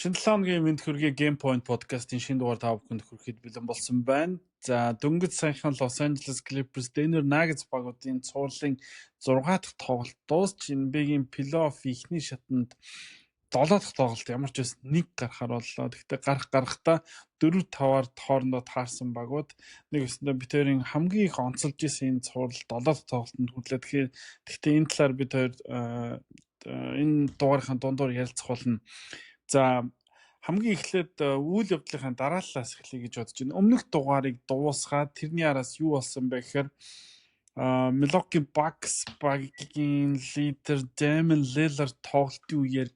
Шинэ 7 хоногийн мэд хүргэе Game Point podcast-ийн шинэ дугаар та бүхэнд хүрэхэд бэлэн болсон байна. За дөнгөж саяхан Los Angeles Clippers Denver Nuggets багуудын цуурлын 6 дахь тоглолт дуусч NBA-гийн плей-офф ихний шатанд 7 дахь тоглолт ямар ч байсан нэг гарахаар боллоо. Гэхдээ гарахдаа 4-5-аар хоорондоо таарсан багууд нэг өсөндөө битэрийн хамгийн их онцолж исэн энэ цуурал 7 дахь тоглолтод хүрлээ. Гэхдээ энэ талаар бид хоёр энэ дугаарынхаа дундуур ярилцах болно. За хамгийн эхлээд үйл явдлынхаа дарааллаас эхлэе гэж бодож байна. Өмнөх дугаарыг дуусгаад тэрний араас юу болсон бэ гэхээр Milwaukee Bucks багийн лидер Damian Lillard тоглолтын үеэр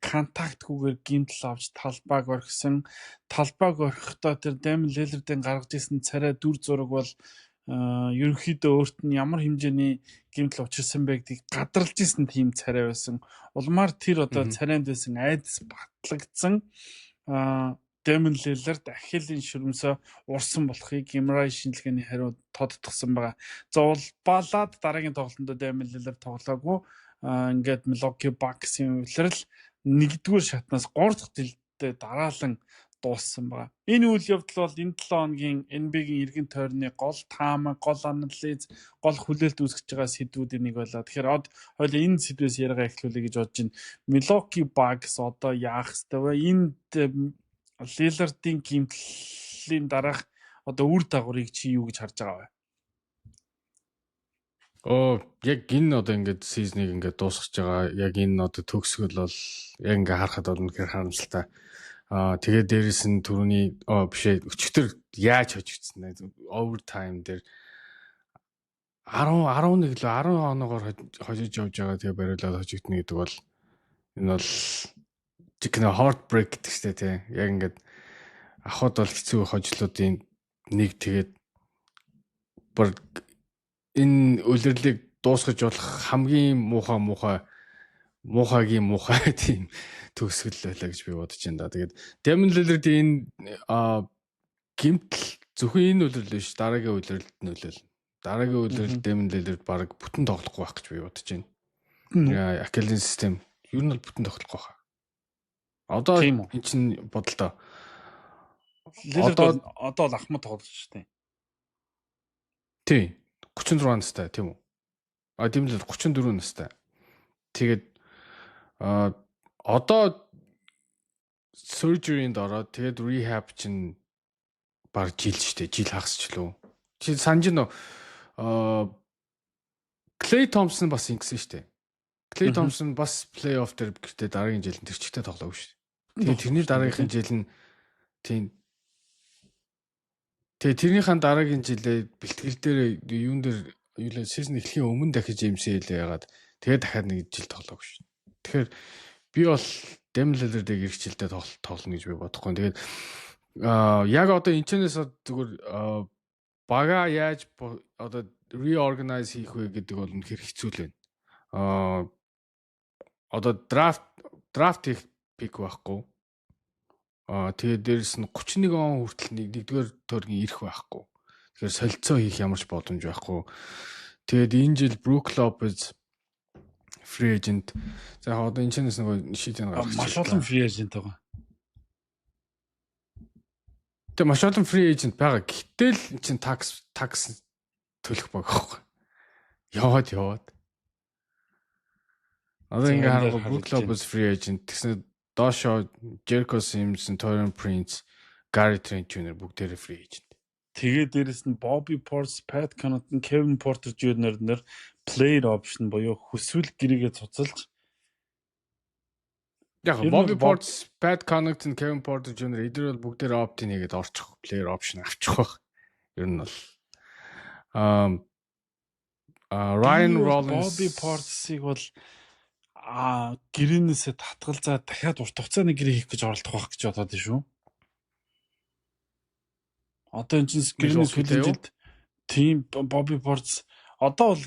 контактгүйгээр гэмтэл авч талбайг орхисон. Талбайг орхихдоо тэр Damian Lillard-ийн гаргаж ирсэн царай дүр зураг бол ерөнхийдөө өөрт нь ямар хэмжээний гэмтэл учирсан бэ гэдгийг гадарлаж исэн тийм царай байсан. Улмаар тэр одоо царайнд байсан айдас батлагдсан Damian Lillard Ахилийн шүрмсөө урсан болохыг MRI шинжилгээний хариу тодтогсон байгаа. За улбалаад дараагийн тоглолтод Damian Lillard тоглоогүй. Ингээд Milwaukee Bucks-ийн улирал 1-р шатнаас 3 дахь жилдээ дараалан дууссан байна. Энэ үйл явдал бол энэ 7 хоногийн NBA-гийн эргэн тойрны гол таамаг, гол анализ, гол хүлээлт үүсгэж байгаа сэдвүүдийн нэг байлаа. Тэгэхээр хоёул энэ сэдвээс яриагаа эхлүүлэе гэж бодож байна. Milwaukee Bucks одоо яах ёстой вэ? Энд Lillard-ийн гэмтлийн дараах одоо үр дагаврыг чи юу гэж харж байгаа вэ? Яг энэ одоо ингээд сизнийг ингээд дуусгаж байгаа. Яг энэ одоо төгсгөл бол яг ингээд харахад бол үнэхээр харамсалтай. Тэгээд дээрэс нь түрүүний бишээ өчигдөр яаж хожигдсан вэ? Overtime дээр 11 л 10 оноогоор хожиж явж байгаа. Тэгээ бариулаад хожигдно гэдэг бол энэ бол chicken heartbreak гэдэг чтэй тий. Яг ингээд ахад бол хэцүү хожлуудын нэг тэгээд бүр энэ үлрэлийг дуусгаж болох хамгийн муухайгийн муухай тийм төгсгөл байлаа гэж би бодож байна да. Тэгээд Damian Lillard-ийн гэмтэл зөвхөн энэ үлрэл биш, дараагийн үлрэлд нөлөөлнө. Дараагийн үлрэлд Damian Lillard баг бүтэн тоглохгүй байх гэж би бодож байна. Ахилийн систем ер нь бол бүтэн тоглохгүй байх. Одоо энэ чинь бодолтой. Lillard одоо л ахмад тоглож штэ. Тий. 36 настай тийм үү? Тийм л 34 настай. Тэгээд одоо surgery-нд ороод тэгээд rehab чинь баг жил штэ, жил хагасчлаа. Чи санаж нь Klay Thompson бас ингэсэн штэ. Klay Thompson бас playoff дээр гэхдээ дараагийн жил тэр чигтээ тоглоогүй штэ. Тэгээд тэрний дараагийн жил нь тийм тэгээ тэрнийхэн дараагийн жилээ бэлтгэл дээр юун дээр юу л season эхлэхийн өмнө дахиж MCL яагаад тэгээ дахиад нэг жил тоглоогүй шин. Тэгэхээр би бол Damian Lillard-ийг ирэх жилдээ тоглоно гэж би бодохгүй. Тэгээд яг одоо энэчнээс зүгээр бага яаж одоо reorganize хийх вэ гэдэг бол үнэхээр хэцүү л байна. Одоо draft хийх пик байхгүй. Тэгээд дээрэс нь 31 он хүртэл нэгдүгээр төргийн ирэх байхгүй. Тэгэхээр солилцоо хийх ямар ч боломж байхгүй. Тэгээд энэ жил Brook Lopez free agent. За одоо энэ ч нэг шийдэн гаргаж маш олон free agent байгаа. Тэгээд маш олон free agent байгаа. Гэтэл энэ чинь tax төлөх байгаа. Яваад. Одоо ингээ харахгүй Brook Lopez free agent гэсэн Дошо, Jericho Sims, Taurean Prince, Gary Trent Jr. бүгдээрээ free agent. Тэгээд дээрэс нь Bobby Portis, Pat Connaughton, Kevin Porter Jr. нэр player option буюу хүсвэл гэрээгээ цуцалж яг Bobby Portis, Pat Connaughton, Kevin Porter Jr. эдгээр бол бүгдээрээ opt-in хийгээд орчих player option авчих байх. Ер нь бол Ryan Rollins, Bobby Portis-ыг бол гэрээнээсээ татгалзаа дахиад урт хугацааны гэрээ хийх гэж оролдох байх гэж бодоод байна шүү. Одоо энэ чинь гэрээнээс сүүлийн жилд тийм Bobby Portis одоо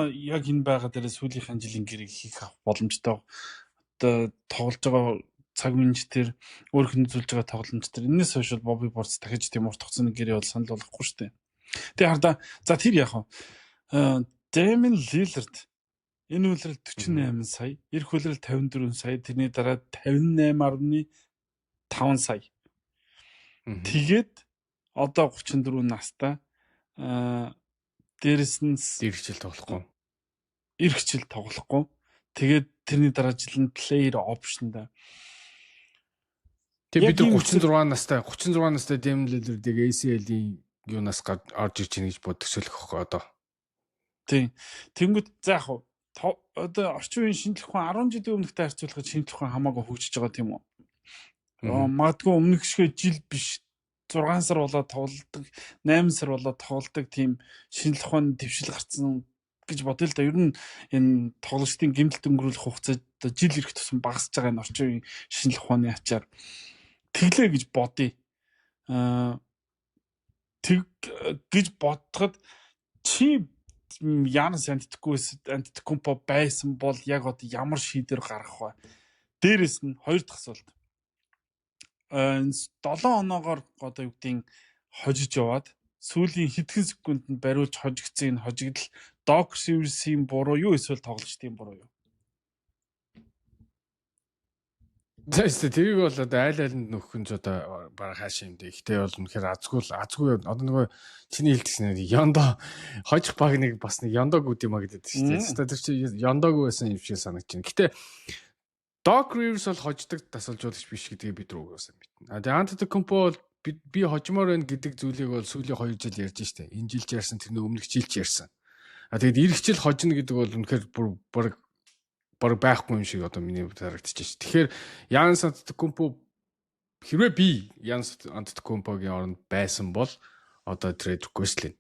яг энэ байгаа дээрээ сүүлийнхэн жилийн гэрээ хийх боломжтой. Одоо тоглож байгаа цаг минут төр өөр хүн үзүүлж байгаа тоглолт төр энэс хойш Bobby Portis дахиж тийм урт хугацааны гэрээ бол санал болгохгүй шүү дээ. Тэгээ хардаа за тэр яах вэ? Damian Lillard энэ үлрэл 48 сая, эх үлрэл 54 сая, тэрний дараа 58.1 5 сая. Тэгээд одоо 34 настай. Дээрэс нь ирэх жил тоглохгүй. Тэгээд тэрний дараа жил нь player option-да. Тэгээд бид 36 настай Damian Lillard-ыг ACL-ийн юунаас орж ирж ийн гэж бодсоолох хөө одоо. Тийм. Тэнгүүд за яг одоо орчин үеийн шинжлэх ухаан 10 жилийн өмнөхтэй харьцуулахад шинжлэх ухаан хамаагүй хөгжиж байгаа тийм үү? Магадгүй өмнөх шигээ жил биш 6 сар болоод тоглолдог, 8 сар болоод тоглолдог тийм шинжлэх ухааны дэвшил гарсан гэж бодъё л да. Ер нь энэ тоглогчдын гэмтэлт өнгөрүүлэх хугацаа жил ирэх тусам багасж байгаа энэ орчин үеийн шинжлэх ухааны ачаар тэглээ гэж бодъё. Гэж бодоход чи Янс Антетокумпо байсан бол яг одоо ямар шийдвэр гаргах вэ? Дээрээс нь хоёр дахь асуулт. 7 оноогоор одоо юу гэдгийг хожиж яваад сүүлийн хэдхэн секундэд бариулж хожигдсан энэ хожигдол Doc Rivers-ийн буруу юу эсвэл тоглолчдын буруу юу? Тэстэй тэрийг бол одоо айл-айланд нөхөн ч одоо бараг хаашаа юм дээ. Ихтэй бол үнэхээр азгүй одоо нөгөө чиний хэлдэгсэн Yondo хожих баг нэг бас нэг Yondo гүд юм а гэдэг шүү дээ. Тэстэй тэр чи Yondo байсан юм шиг санагдаж байна. Гэтэ Doc Rivers бол хождог тасалжуулагч биш гэдгийг бид руугасан мэднэ. Тэгээ Antetokounmpo бол би хожмоор байна гэдэг зүйлийг бол сүүлийн 2 жил ярьж штэ. Энэ жилч ярьсан, тэрний өмнөх жилч ярьсан. Тэгээд ирэх жил хожно гэдэг бол үнэхээр баг байхгүй юм шиг одоо миний харагдчихэж байна. Тэгэхээр Янс Антетокумпо хэрвээ би Янс Антетокумпогийн оронд байсан бол одоо трейд request лээ.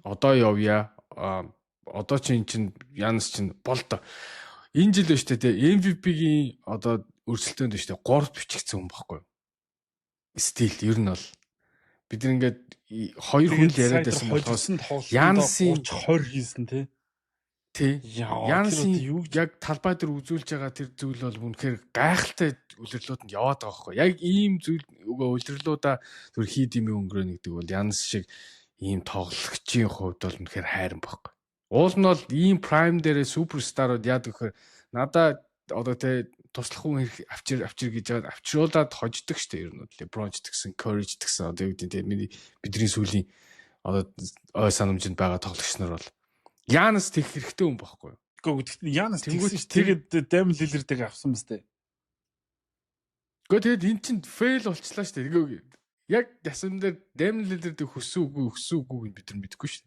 Одоо явъя. Одоо чинь Янс чинь болдоо. Энэ жил өштэй те MVP-гийн одоо өрсөлдөөнд өштэй 3 бичигдсэн хүн байхгүй юу? Стил ер нь бол бид ингээд 2 хүн л яриад байсан болохоос Янсын 20 хийсэн те. Тий. Янсын яг талбай дээр үзүүлж байгаа тэр зүйл бол үнэхээр гайхалтай үлрэлүүд нь яваад байгаа байхгүй. Яг ийм зүйл үлрэлүүдаа зүр хийд юм өнгөрөө нэгдэг бол Янс шиг ийм тоглогчийн хувьд бол үнэхээр хайран байхгүй. Уул нь бол ийм prime дээрээ суперстарууд яадаг гэхээр надаа одоо тэ туслах хүн авчир гэж байгаа авчруулаад хождог штэ ер нь LeBron ч гэсэн Curry ч гэсэн одоо юу гэдэг тэ бидний сүүлийн одоо ой санамжинд байгаа тоглогч нар бол Янс тех хэрэгтэй хүн байхгүй юу? Гэхдээ Янс тэгээд Damian Lillard-ыг авсан мэт. Тэгээд эн чинь fail болчлаа шүү дээ. Яг ясам дээр Damian Lillard-ыг хүссэн үгүй бид нар мэдэхгүй шүү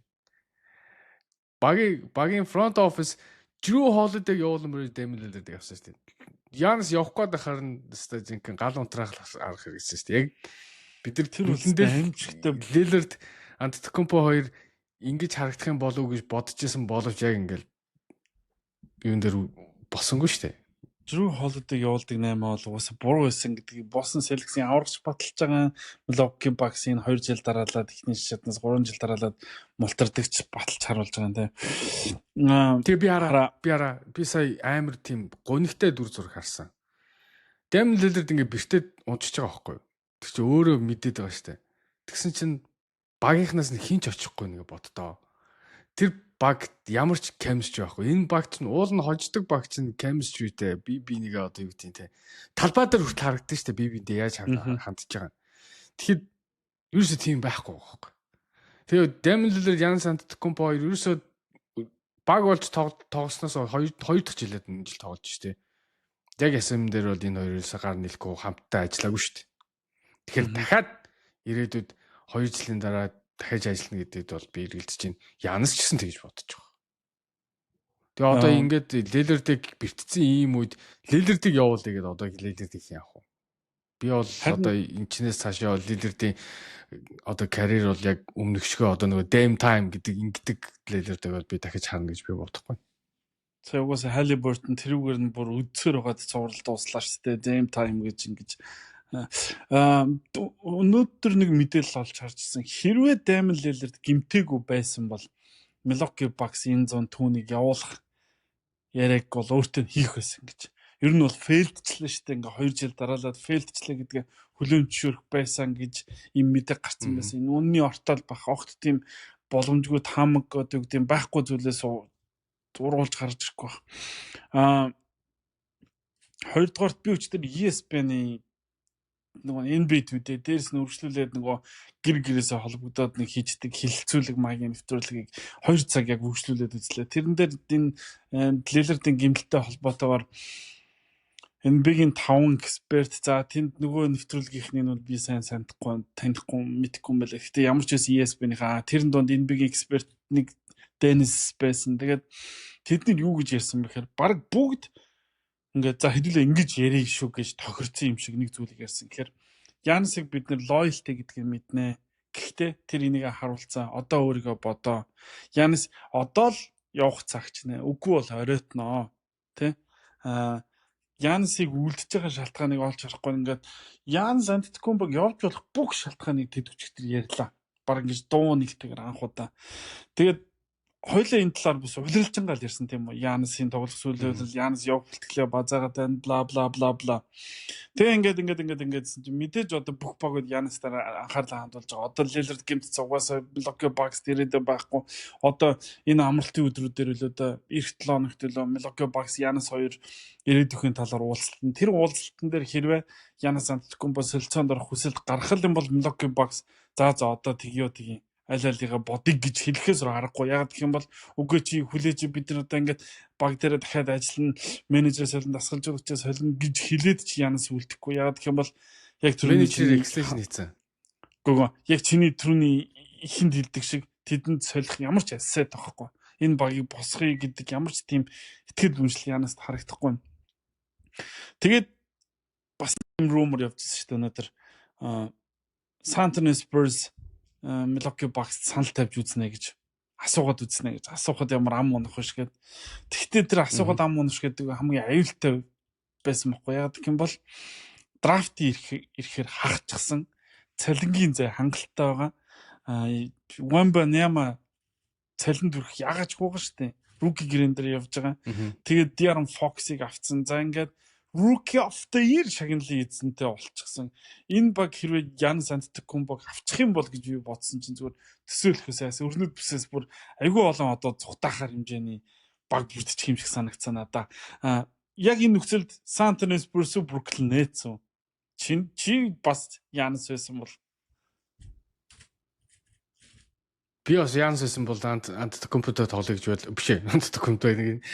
дээ. Багийн front office Drew Holiday явуулмаар Damian Lillard-ыг авсан шүү дээ. Янс явах гээд харна өстой зинхэнэ гал унтраах арга хэрэгсэн шүү дээ. Яг бид нар тэр үлэндээ амжигтай Lillard Antetokounmpo хоёр ингэж харагдах юм болов уу гэж бодож исэн боловч яг ингээл юун дээр босонгүй шүү дээ. Drew Holiday явуулдаг 8 бол угаасаа буруу байсан гэдгийг Boston Celtics-ийн аврагч баталж байгаа Milwaukee Bucks-ийн 2 жил дараалаад ихний шатнаас 3 жил дараалаад мултардагч баталж харуулж байгаа юм те. Тэгээ би сая амар тийм гонигтай дүр зураг харсан. Damian Lillard ингээ бэртээд унчиж байгаа байхгүй юу? Тэр чинь өөрөө мэдээд байгаа шүү дээ. Тэгсэн чинь багийнхнаас нь хинч очихгүй нэг боддоо. Тэр баг ямар ч chemistry байхгүй. Энэ баг чинь уул нь хождог баг чинь chemistryтэй би нэгээ одоо юу гэдэг те. Талбай дээр хүртэл харагдсан шүү дээ. Би биндээ яаж хандж байгаа. Тэгэхэд ерөөсөө тийм байхгүй байхгүй. Тэгээ Damian Lillard, Giannis Antetokounmpo хоёр ерөөсөө баг болж тоглосноос 2 дахь жилээд энэ жил тоглож шүү дээ. Яг SM дээр бол энэ хоёроос гар нэлэхгүй хамтдаа ажиллаагүй шүү дээ. Тэгэхээр дахиад ирээдүйд 2 жилийн дараа дахиж ажиллана гэдэгт бол би эргэлдэж байна. Янс ч гэсэн тэгж бодож байгаа. Тэгээ одоо ингээд Lillard-ыг бэртцсэн ийм үед Lillard-ыг явуулъя гэдэг одоо Lillard-ыг яах вэ? Би бол одоо энэчнээс цаашаа Lillard-ийн одоо карьер бол яг өмнөхшгөө одоо нөгөө Dame Time гэдэг ингэдэг Lillard-ыг бол би дахиж харна гэж би бодохгүй. За угаасаа Halliburton тэрүүгээр нь бүр үдсээр байгаад цуврал дууслаа шүү дээ. Dame Time гэж ингэж өнөөдөр нэг мэдээлэл олж харжсэн. Хэрвээ Damian Lillard гимтээгүй байсан бол Milwaukee Bucks энэ зон түүнийг явуулах яриаг бол өөртөө хийх байсан гэж. Ер нь бол фейлдчлээ шүү дээ. Ингээ 2 жил дараалаад фейлдчлээ гэдгээ хүлээн зөвшөөрөх байсан гэж юм мэдээ гарсан байсан. Энэ үнний ортол бах огт тийм боломжгүй таамаг одоо юу гэдэг байхгүй зүйлээс ургуулж гарч ирэхгүй баг. Хоёрдугаарт би өчтөр ESPN-ийн нөгөө NBA төдөө дээрс нь үргэлжлүүлээд нөгөө гэрээсээ холбогдоод нэг хийждэг хилцүүлэг маягийн нэвтрүүлгийг 2 цаг яг үргэлжлүүлээд үзлээ. Тэрэн дээр энэ Lillard-ийн гэмтэлтэй холбоотойгоор NBA-ийн 5 эксперт за тэнд нөгөө нэвтрүүлгийнхний нь би танихгүй мэдэхгүй юм байна. Гэтэ ямар ч байсан ESPN-ийн тэрэн донд NBA-ийн эксперт нэг Dennis байсан. Тэгээд тэдний юу гэж ярьсан бэхээр баг бүгд ингээд за хэдүүлээ ингэж ярих шүү гэж тохирсон юм шиг нэг зүйлийг ярьсан. Тэгэхээр Янсыг бид нэр loyalty гэдгийг мэднэ. Гэхдээ тэр энийг харуулцаа. Одоо өөрийгөө бодоо. Янс одоо л явах цагч нэ. Үгүй бол оройтноо. Тэ? Янсыг үлдэж байгаа шалтгааныг олж харахгүй ингээд Янс Антетокумбог явж болох бүх шалтгааныг тэд өчигдөр ярьлаа. Баг ингэж дуу нэгтэйгээр анхудаа. Тэгээд хоёлаа энэ талаар бас улиралжингаал ярьсан тийм үү. Янсын тоглох сүлээл Янс явах бэлтгэлээ базаагаад байна бла бла бла бла. Тэгээ ингэсэн чинь мэдээж одоо бүх багууд Янстаар анхаарлаа хандуулж байгаа. Одоо Lillard гэмт цугаас Milwaukee Bucks дээрээ байхгүй. Одоо энэ амралтын өдрүүдээр л одоо эх 7 хоногт л Milwaukee Bucks Янс хоёр ирээдүйн талаар уулзалтан. Тэр уулзалтан дээр хэрвээ Янс Антетокумбо солилцоонд орох хүсэлт гарах юм бол Milwaukee Bucks за одоо тгийо алиалыга бодыг гэж хэлэхээс аргагүй. Яг гэх юм бол үгүй чи хүлээж бид нар одоо ингээд баг дээр дахиад ажиллана, менежер солон дасгалж өгчөө солино гэж хэлээд чи Янс үлдэхгүй. Яг гэх юм бол яг түрүүний менежер extension хийсэн. Гүг яг чиний түрүүний ихэнд хэлдэг шиг тэдэнд солих ямар ч асайд байхгүй. Энэ багийг босгоё гэдэг ямар ч тийм итгэл үнэмшил Янаст харагдахгүй. Тэгээд бас rumor явжсэн шүү дээ өнөөдөр San Antonio Spurs Milwaukee Bucks санал тавьж үзнэ гэж асуугаад үзнэ гэж асуухад ямар ам унах биш гэд. Тэгтээ тэр асуугаад ам унах гэдэг хамгийн аюултай байсан байхгүй. Яг гэх юм бол драфт ирэхээр хагчсан цалингийн зай хангалттай байгаа. Wembanyama цалинд хүрэх ягач гоогаа штэ. Rookie гэрэн дээр явж байгаа. Тэгээд De'Aaron Fox-ыг авцсан. За ингээд Rookie of the Year шагналын эзэнтэй олчихсан. Энэ баг хэрвээ Giannis Antetokounmpo авчих юм бол гэж би бодсон чинь зүгээр төсөөлөхөөс өрнөд бүсээс бүр айгүй олон одоо цухтаахаар хэмжээний баг бүрдчих юм шиг санагцсан надаа. Яг энэ нөхцөлд San Antonio Spurs Brooklyn Nets чи бас Giannis байсан бол би бас Янс байсан бол Антетокумпотой тоглоё гэж байл биш ээ. Антетокумпо нэг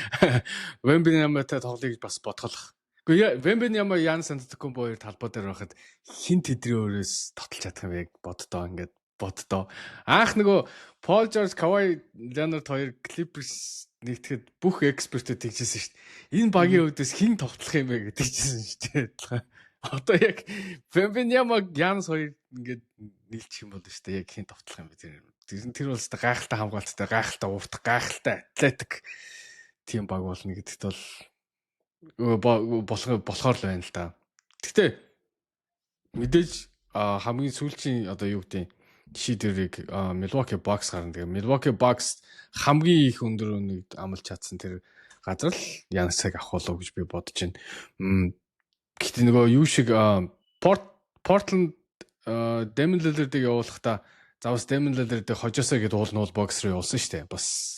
Wembanyamaтай тоглоё гэж бас бодголох. Гэхдээ Wembanyama Янс Антетокумпо хоёр талбай дээр байхад хин тэдний өөрөөс тоталж чадах юм яг боддоо ингээд боддоо. Анх нөгөө Paul George, Kawhi Leonard хоёр Clippers нэгтгэхэд бүх экспертүүд тэгжсэн шүү дээ. Энэ багийн үүдээс хин тоглох юм бэ гэдэг чижсэн шүү дээ. Одоо яг Wembanyama Янс хоёр ингээд нийлчих юм бол шүү дээ. Яг хин тоглох юм бэ тэр. Тэр бол өстой гайхалтай хамгаалттай, гайхалтай урт, гайхалтай атлетик тийм баг болно гэдэгт бол болохоор л байна л да. Гэхдээ мэдээж хамгийн сүүлийн одоо юу гэдэг жишээ дээрийг Milwaukee Bucks гарна. Тэгээ Milwaukee Bucks хамгийн их өндөр үнийг амлаж чадсан тэр газар л Янсыг авах болов гэж би бодож байна. Гэхдээ нөгөө юу шиг Portland Damian Lillard-ыг явуулахдаа завс Damian Lillard-ыг хожоосоо гэдээ уулна бол Bucks руу явуулсан шүү дээ. Бас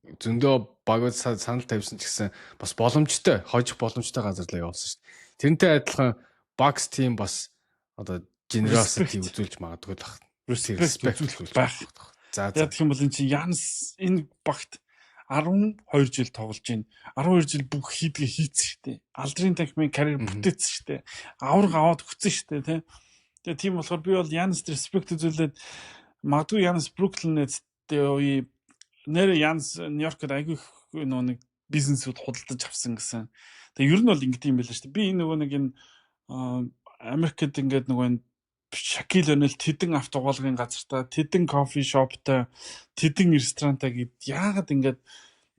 зөндөө багууд санал тавьсан ч гэсэн бас боломжтой, хожих боломжтой газар л явуулсан шүү дээ. Тэрнтэй адилхан Bucks team бас одоо generosity үзүүлж магадгүй л байна. Respect үзүүлж байх. За яг гэх юм бол энэ чинь Янс энэ багт 12 жил тоглож байна. 12 жил бүх хийдгээ хийцэн шүү дээ. Алдрын танхимын карьер бүтээсэн шүү дээ. Авраг аваад өгсөн шүү дээ, тий. Тэгээ тийм болохоор би бол Янс respect үзүүлээд магадгүй Янс Brooklyn Nets-тэй нэр Янс Нью-Йоркд айгүй нэг бизнесүүд худалдаж авсан гэсэн. Тэгээ ер нь бол ингэдэг юм байл шүү дээ. Би энэ нөгөө нэг энэ Америкт ингээд нөгөө энэ Shaquille O'Neal тэдэн авто угаалгын газартаа, тэдэн кофе шоптой, тэдэн ресторантай гэд яагаад ингээд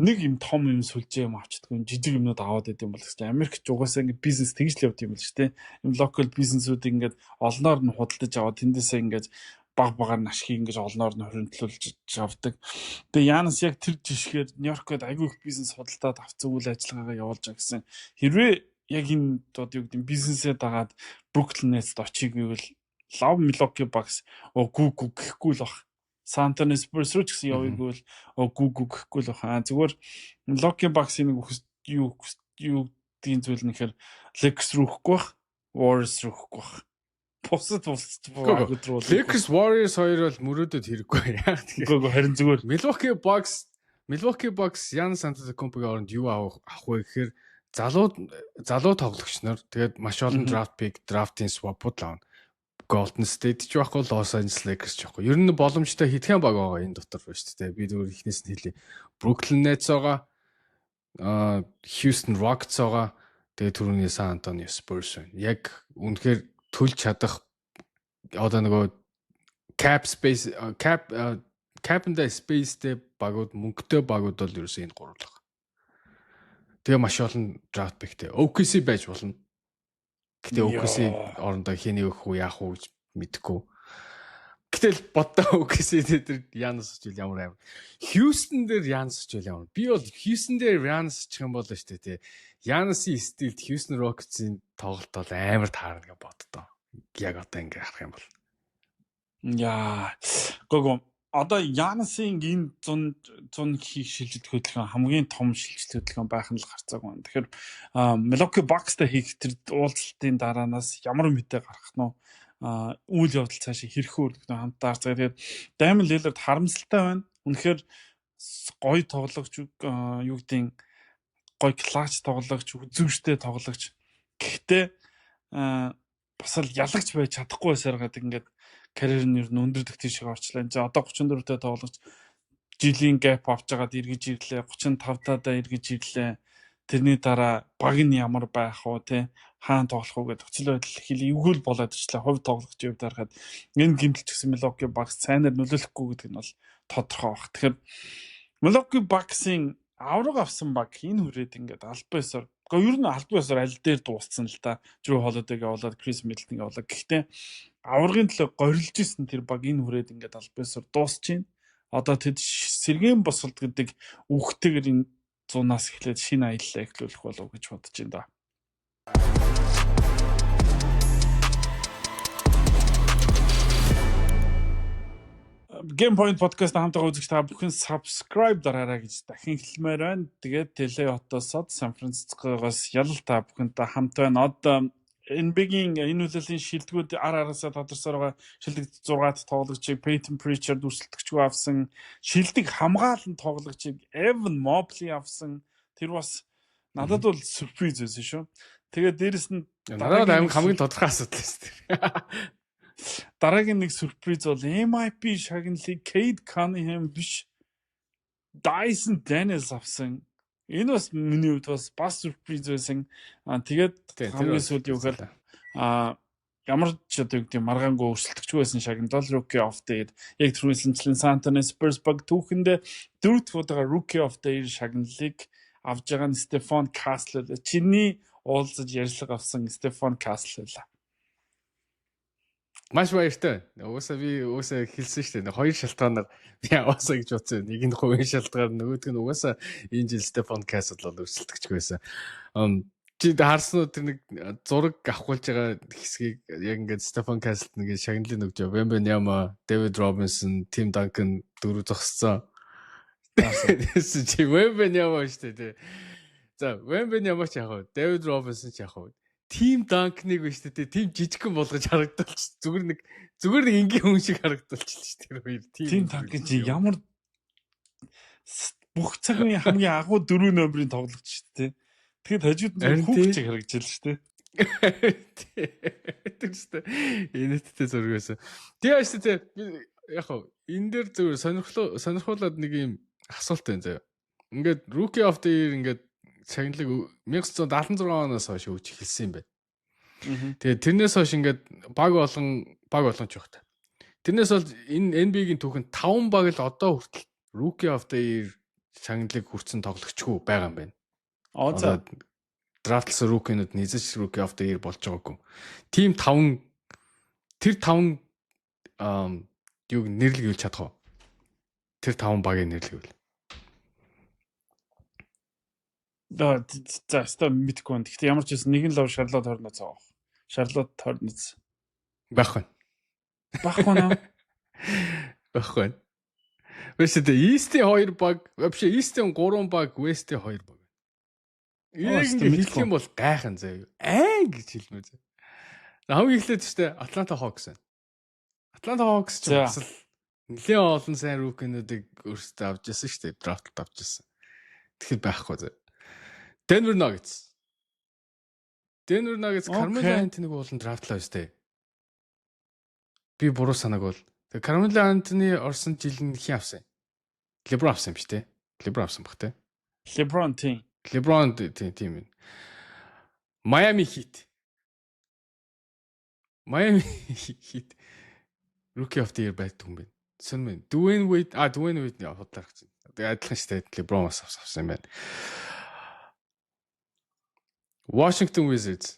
нэг юм том юм сүлжээ юм авчдаггүй жижиг юмнууд аваад идэм бол гэсэн. Америкч угаасаа ингээд бизнес тэгж л явд юм л шүү дээ. Юм локал бизнесүүд ингээд олноор нь худалдаж аваад тэндээсээ ингээд баг багаар нь ашиг ингэж олноор нь хоригдлуулж авдаг. Тэгээ Янс яг тэр жишгээр Нью-Йоркод айгүй их бизнес худалдаад авцсан үйл ажиллагаагаа явуулж байгаа гэсэн. Хэрвээ яг энэ одоо юу гэдэг нь бизнесээ дагаад Brooklyn Nets-д очиг гэвэл Love Milwaukee Bucks гүү гэхгүй л бах. San Antonio Spurs руу ч гэсэн явъя гэвэл гүү гэхгүй л бах. Зүгээр Milwaukee Bucks-ийн нэг юу үлддгийн зүйл нь гэхээр Lakers руу хөхгүй бах, Warriors руу хөхгүй бах. Бусад багууд руу. Lakers Warriors хоёр бол мөрөөдөд хэрэггүй. Яг тэгэхээр харин зүгээр Milwaukee Bucks Giannis Antetokounmpo-гийн оронд юу авах вэ гэхээр залуу тоглогч нар тэгээд маш олон драфтын swap-ууд авна. Golden State ч байхгүй, Los Angeles Lakers ч байхгүй. Ер нь боломжтой хитгэн баг байгаа энэ дотор байна шүү дээ. Би зүгээр ихнээс нь хэлье. Brooklyn Nets байгаа, Houston Rockets байгаа, тэгээд түрүүний San Antonio Spurs байна. Яг үнэхээр төлж чадах одоо нөгөө cap and space-тэй багууд, мөнгөтэй багууд бол ерөөсөө энэ гурав л. Тэгээ маш олон draft pick-тэй. OKC байж болно. Гэтэ OKC орондоо хэний өгөх үү, яах уу гэж мэдэхгүй. Гэтэл боддоо OKC дээр Giannis очил ямар амар. Houston дээр Giannis очил ямар. Би бол Houston дээр Giannis очих юм болоо шүү дээ, тий. Giannis-ийн стилд Houston Rockets-ийн тоглолт бол амар таарна гэж боддоо. Яг одоо ингэ харах юм бол. Яа. Гого одоо Giannis-ийн энэ 100 хийх шилжилт хөдөлгөөн хамгийн том шилжилт хөдөлгөөн байх нь л гарцааг байна. Тэгэхээр Milwaukee Bucks-тай хийх тэр уулзалтын дараанаас ямар мэдээ гарах нь үйл явдал цаашаа хэрхэн өргөнө хамтаа харцгаа. Тэгээд Damian Lillard харамсалтай байна. Үнэхээр гоё тоглогч юу гэдгийг гоё клатч тоглогч, үзүүштэй тоглогч. Гэхдээ бас л ялагч байж чадахгүй байсаар гадаг ингээд карьер нь ер нь өндөрдөх тийш орчлаа. За одоо 34-тэй тоглогч жилийн гэп авч байгаад эргэж ирлээ. 35-таа эргэж ирлээ. Тэрний дараа баг нь ямар байх вэ, те? Хаана тоглох вэ гэдэг нөхцөл байдал хэл эвгүүл болоод ирлээ. Хувь тоглогчийн хувьд харахад энэ гэмтэлч гэсэн Milwaukee Bucks цайнаар нөлөөлөхгүй гэдэг нь бол тодорхой баг. Тэгэхээр Milwaukee Bucks-ийн авраг авсан баг энэ хүрээд ингээд албаасаар ер нь албаасаар аль дээр дууссан л та. Drew Holiday-гээ болоод Chris Middleton-гээ болоод гэхдээ аврагын төлөө горилж исэн тэр баг энэ хүрээд ингээд албаасаар дуусч байна. Одоо тэд сэргээн босголт гэдэг үгтэйгээр энэ 100-аас эхлээд шинэ аяллаа эхлүүлэх болов гэж бодож байна да. Game Point podcast хамтаа үзэгч та бүхэн subscribe дараарай гэж дахин хэлмээр байна. Тэгээд Телеотосод Сан Францискогоос ялал та бүхэнтэй хамт байна. Одоо NBA-гийн энэ үлэлийн шилдэгүүд араасаа тодорсоор байгаа шилдэг 6-т тоглогчийг Peyton Pritchard дүрсэлдэгчгүй авсан, шилдэг хамгаалан тоглогчийг Evan Mobley авсан. Тэр бас надад бол сюрприз байсан шүү. Тэгээд дээрэс нь надад хамгийн тодорхой асуудал байсан. Дараагийн нэг сюрприз бол MIP шагналыг Cade Cunningham биш Dyson Daniels авсан. Энэ бас миний хувьд бас сюрприз байсан. Тэгээд хамгийн сүүлийн үгээр ямар ч одоо гэдэг маргаангүй өрсөлдөгч байсан шагнал Rookie of the Year. Яг түрүүлсэнчлэн San Antonio Spurs баг түүхэндээ 4 дахь удаа Rookie of the Year шагналыг авж байгаа нь Stephon Castle. Чиний уулзаж ярьцлага авсан Stephon Castle байлаа. Маш баяртай. Уусаа хэлсэн шүү дээ. Хоёр шалтгаанаар би аваасаа гэж бодсон. Нэг нь хувийн шалтгаан, нөгөөх нь угаасаа энэ жил Stephon Castle бол өрсөлдөгч байсан. Чи харсан уу тэр нэг зураг авахулж байгаа хэсгийг яг ингээд Stephon Castle нэг шагналын нөгж Wembanyama, David Robinson, Tim Duncan дөрөв зогссон. Чи Wembanyama шүү дээ. За Wembanyama ч яг, David Robinson ч яг. Team Dunk-ыг биш үү? Team жижигхэн болгож харагдуулчих. Зүгээр нэг энгийн хүн шиг харагдуулчих тэр хоёр. Team Dunk чи ямар бүх цагийн хамгийн агуу 4 номерын тоглогч шүү дээ. Тэгэхэд хажууд нь хүүхд шиг харагдаж л шүү дээ. Тэр шүү дээ. Инэттэй зураг байсан. Тэгээ шүү дээ. Яг хоо энэ дээр зөв сонирхолтой нэг юм асуулт байна заяа. Ингээд Rookie of the Year ингээд шагналыг 1976 оноос хойш өгч эхэлсэн юм байна. Тэгээд тэрнээс хойш ингээд баг болгон ч явахтай. Тэрнээс бол энэ NBA-гийн түүхэнд 5 баг л одоо хүртэл Rookie of the Year шагналыг хүртсэн тоглогчгүй байгаа юм байна. Одоо драфтлсан rookie-нууд нийцэж Rookie of the Year болж байгаагүй. Тим 5 тэр 5 юуг нэрлэгүүлж чадах уу? Тэр 5 багийг нэрлэгүүл. За мэдгүй байна. Гэхдээ ямар ч байсан нэг нь лав Charlotte Hornets авах. Charlotte Hornets байх байна. Байхгүй наа. Байхгүй. Вэстэй East-ийн 2 баг, вообще East-ийн 3 баг, West-ийн 2 баг. Энийг ингэ хэлэх юм бол гайхан заяа. Гэж хэлмээр заяа. Хамгийн эхлээд ч тэ Атланта Хокс байна. Атланта Хокс ч бас л нэлээд олон сайн рукинуудыг өөрсдөө авч ирсэн шүү дээ. Драфтд авч ирсэн. Тэгэхээр байхгүй заяа. Denver Nuggets Carmelo Anthony-г болон драфтлаа шүү дээ. Би буруу санааг бол. Тэгээ Carmelo Anthony орсон жил нь хэн авсан? LeBron авсан юм биш үү? LeBron авсан баг те. LeBron тийм юм. Miami Heat Rookie of the Year байдаг юм байна. Сэн мэн. Dwayne Wade-ний худлаар гэсэн. Тэгээ адилхан шүү дээ. LeBron авсан юм байна. Washington Wizards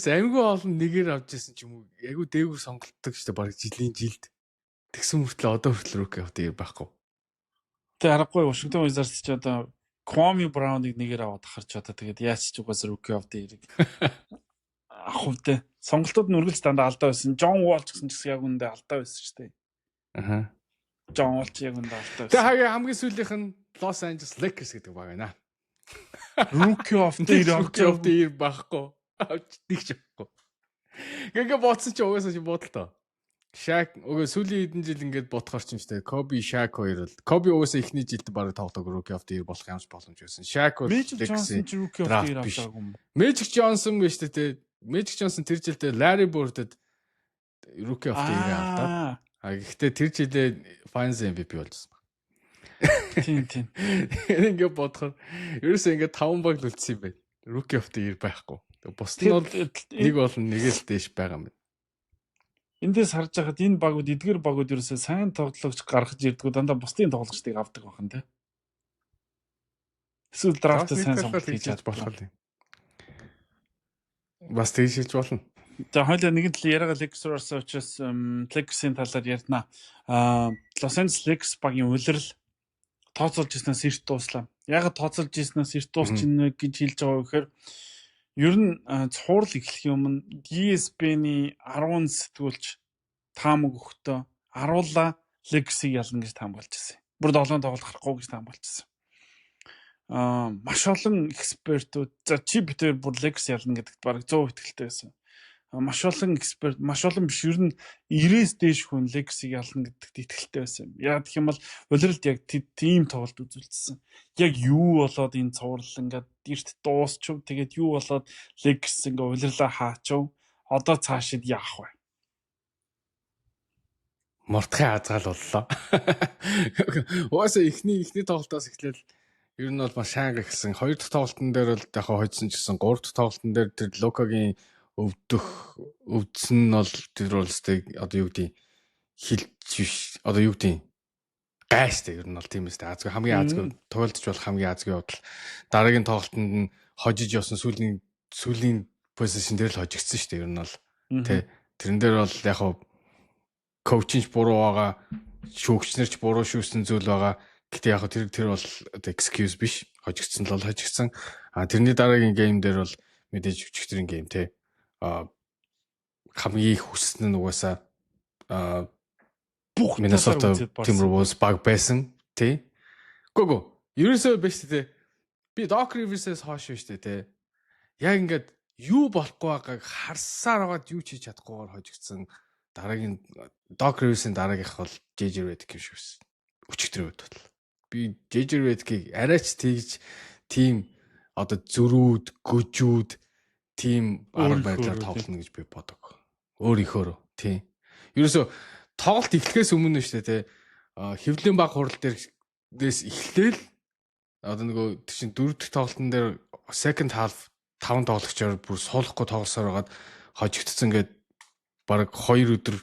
аймгүй олон нэгээр авч ирсэн ч юм уу. Айгүй дээгүүр сонголтдог шүү дээ. Бараг жилд. Тэгсэн мөртлөө одоо хүртэл Rookie of the Year байхгүй. Тэ аргагүй Washington Wizards ч одоо Kwame Brown-ыг нэгээр аваад харж одоо тэгээд яаж ч угаас Rookie of the Year-ыг авах үедээ сонголтууд нь үргэлж дандаа алдаа байсан. John Wall ч гэсэн яг үндэ алдаа байсан шүү дээ. Аха. John Wall ч яг үндэ алдаа байсан. Тэгээ хамгийн сүүлийнх нь Los Angeles Lakers гэдэг баг байна. Rookie of the Year байхгүй. Тэгж байхгүй. Ингээ бодсон чи угаасаа чи бодлоо. Shaq сүүлийн хэдэн жил ингээд бодохоор ч юм шүү дээ. Kobe, Shaq хоёр бол Kobe угаасаа ихний жилд бараг тоглоог Rookie of the Year болох юмш боломж байсан. Shaq бол Magic Johnson ч Rookie of the Year авдаг юм. Magic Johnson биш дээ. Magic Johnson тэр жилдээ Larry Bird-д Rookie of the Year авдаг. Гэхдээ тэр жилээ Finals MVP болжсэн. Тийм. Ингээ бодохоор ерөөсөө ингээ 5 баг л үлдсэн юм байна. Rookie of the Year байхгүй. Бус нь бол нэг болон нэгээс дээш байгаа юм байна. Эндээс харж байхад энэ багууд эдгээр багууд ерөөсөө сайн тоглогч гаргаж ирдгүү дандаа бусдын тоглогчдыг авдаг байна те. Эсвэл драфт сайн сонголт хийж чадбах юм. Бас тийш хийж болно. За хоёлаа нэгэн тал яриагаа Lakers учраас Lakers-ийн талаар ярина. Los Angeles Lakers багийн улирал тооцоолж ирснээс эрт дууслаа. Яг тооцоолж ирснээс эрт дуусч ийн гэж хэлж байгаа гэхээр ер нь цуврал эхлэх юм ESPN-ий 10 сэтгүүлч таамаг өгтөө аруула Lakers-ийг ялна гэж таамаглаж байсан. Бүр 7 тоглолт гарахгүй гэж таамаглаж байсан. Маш олон экспертүүд за чи битээр бүр Lakers ялна гэдэгт бараг 100% итгэлтэй байсан. Маш олон эксперт, маш олон биш ер нь 90-с дээш хүн Lakers-ийг ялна гэдэгт итгэлтэй байсан. Яг гэх юм бол улиралд яг тийм тоглолт үзүүлсэн. Яг юу болоод энэ цуврал ингээд эрт дуусчв. Тэгээд юу болоод Lakers ингээ улирлаа хаачв. Одоо цаашид яах вэ? Мортхын азгаал боллоо. Угаасаа эхний тоглолтоос эхлээл ер нь бол маш шаанга гисэн. Хоёр дахь тоглолтын дээр бол яг хойдсон ч гэсэн гурав дахь тоглолтын дээр тэр Лукагийн өвдсөн нь бол тэр бол одоо юу гэдэг хилж биш одоо юу гэдэг гайштай ер нь бол тийм эстэй азгүй хамгийн азгүй тоглолтч бол хамгийн азгүй бодол дараагийн тоглолтод нь хожиж явсан сүүлийн позишн дээр л хожигдсан шүү дээ ер нь бол тий тэрэн дээр бол яг хав коучинч буруу байгаа шүүгчнэрч буруу шүүсэн зүйл байгаа гэтээ яг тэр бол excuse биш хожигдсан л бол хожигдсан тэрний дараагийн гейм дээр бол мэдээж өчигдрийн гейм тий хамгийн их хүссэн нь угаасаа бүх Minnesota Timberwolves баг байсан тий. Гүг. Ерөөсөө биш тий. Би Doc Rivers-ээс хойш биш тий. Яг ингээд юу болохгүй байгааг харсаар байгаад юу ч хийж чадахгүйгээр хожигдсан дараагийн Doc Rivers-ийн дараагийнх бол JJ Redick юм шиг байсан. Өчигдрийн үед бол. Би JJ Redick-ийг арайч тэгж тийм одоо зөрүүд, гүжүүд тийм арга байдлаар тоглоно гэж би бодог. Өөрийнхөө тий. Ерөөсөө тоглолт эхлэхээс өмнө нь шүү дээ тий. Хэвлэлийн баг хурал дээрээс эхлээл одоо нөгөө чинь дөрөв дэх тоглолтын дээр second half 5 тоглогчоор бүр суулгахгүй тоглосоор байгаад хожигдсон гээд баг 2 өдөр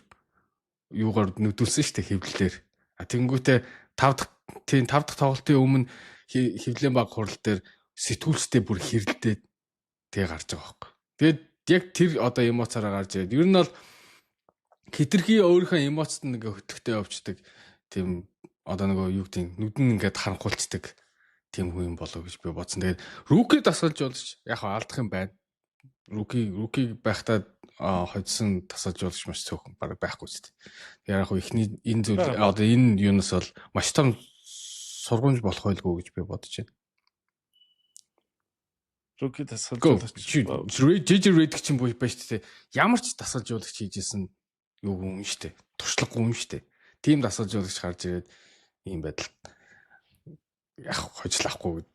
юугаар нүдүүлсэн шүү дээ хэвлэлээр. Тэгэнгүүтээ 5 дахь тоглолтын өмнө хэвлэлийн баг хурал дээр сэтгүүлчтэй бүр хэрэлдээд тэгээ гарч байгаа байхгүй. Тэгээд яг тэр одоо эмоцаараа гарч ирээд ер нь бол хитрхи өөрийнхөө эмоцд нэг хөтгөхтэй явцдаг тийм одоо нөгөө юу гэдэг нүдэн ингээд харанхуулцдаг тийм хүн болов гэж би бодсон. Тэгээд руки тасгалж болж яг алдах юм байна. Руки байхдаа хоцсон тасалж болж маш цөөхөн бараг байхгүй ч тийм. Яг ихний энэ зүйл одоо энэ юунаас бол маш том сургамж болох байлгүй гэж би бодож байна. Rookie дасгалжуулагч. JJ Redick чинь байж тээ. Ямар ч дасгалжуулагч хийжсэн юу юм штэ. Туршлагагүй юм штэ. Тим дасгалжуулагч гарч ирээд ийм байдал яг хожлахгүй.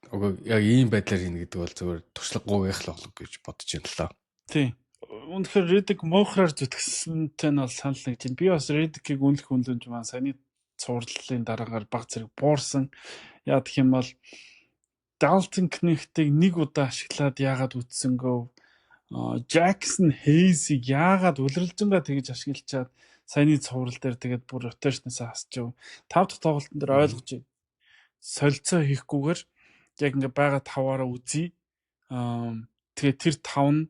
Яг ийм байдлаар хийнэ гэдэг бол зөвөр туршлагагүй байх л болов гэж бодож байна л да. Тийм. Үнэхээр Redick муухраар зүтгэсэнтэй нь бол санал нэг чинь. Би бас Redick-ийг үнэлэх үнэлэмж маань саяны цувралын дараагаар баг зэрэг буурсан. Яа гэх юм бол Dalton Knecht-ийг нэг удаа ашиглаад яагаад үтсэнгөө Jackson Hayes-ийг яагаад улиралжингаа тэгж ашиглачаад саяны цуврал дээр тэгээд бүр rotation-аас хасчихв. 5 дахь тоглолтын дээр ойлгож байна. Солилцоо хийхгүйгээр яг ингээ байгаа 5-аараа үзье. Тэгээд тэр 5 нь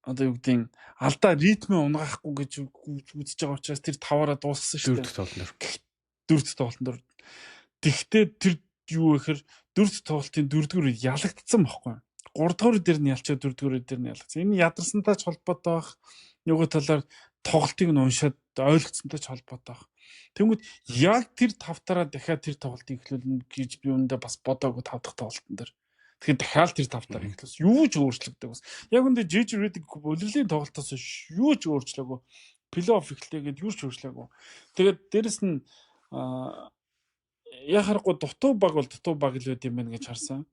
одоо юу гэдэг нь алдаа ритмээ унгаахгүй гэж үзэж байгаа учраас тэр 5-аараа дуусгасан шүү дээ. 4 дахь тоглолтын дээр. Тэгвэл тэр юу гэхээр 4 дахь тоглолтын 4-р үед ялагдсан байхгүй. 3-р дээр нь ялчаад 4-р дээр нь ялагдсан. Энэ ядарсантай ч холбоотой байх. Нөгөө талаар тоглолтыг нь уншаад ойлгоцсонтой ч холбоотой байх. Тэнгүүд яг тэр 5-таараа дахиад тэр тоглолтыг эхлүүлнэ гэж би үүндээ бас бодоогүй 5 дахь тоглолтын дээр. Тэгэхээр дахиад тэр 5-таар эхлүүлсэн. Юу ч өөрчлөгдөв бас. Яг үндэ JJ Redick улирлын тоглолтоос юу ч өөрчлөөгүй. Плей-офф эхлэгээд юу ч өөрчлөөгүй. Тэгээд дээрэс нь яхахгүй дутуу баг бол дутуу баг л байд юм байна гэж харсан.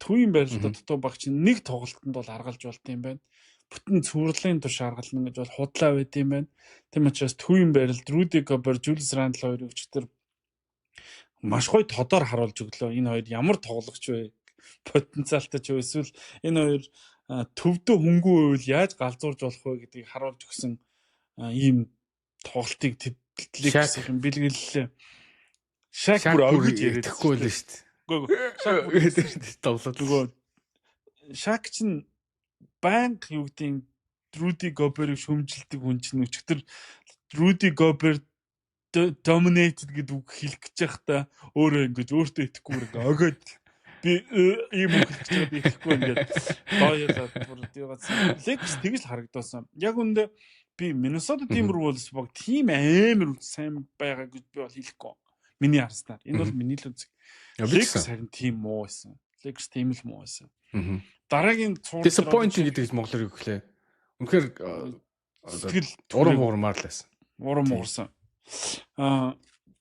Төвийн байрлалд дутуу баг чинь нэг тоглолтод бол аргалж болт юм байна. Бүтэн цувралын турш аргална гэж бол худлаа байд юм байна. Тийм учраас төвийн байрлалд Rudy Gobert, Julius Randle хоёрыг өчтөр маш гоё тодор харуулж өглөө. Энэ хоёр ямар тоглогч вэ? Потенциалтай ч эсвэл энэ хоёр төвдөө хөнгүү үйл яаж галзуурж болох вэ гэдгийг харуулж өгсөн ийм тоглолтыг Lakers-ийн бэлгэллээ. Shaq бүр өгж ярихгүй л шүү дээ. Үгүй Shaq чинь банк юу гэдэг Rudy Gobert-ыг шөмжилдэг хүн чинь өчтөр Rudy Gobert dominated гэдэг үг хэлэх гэж байхдаа өөрөө ингэж өөртөө итгэхгүй ингээ огоод би ийм үг хэлж байгаа би итгэхгүй ингээд дооёлаад бүр тийгээс Lakers тэгж л харагдсан. Яг үндэ би Minnesota Timberwolves баг тийм амар сайн байгаа гэж би бол хэлэхгүй. Миний харснаар. Энэ бол миний л үзэг. Lakers харин тийм муу байсан. Lakers тийм л муу байсан. Дараагийн цуврал disappointing гэдэг монголоор юу гэхлээ. Үнэхээр тэгэл урам уурмаар л байсан. Урам уурсан.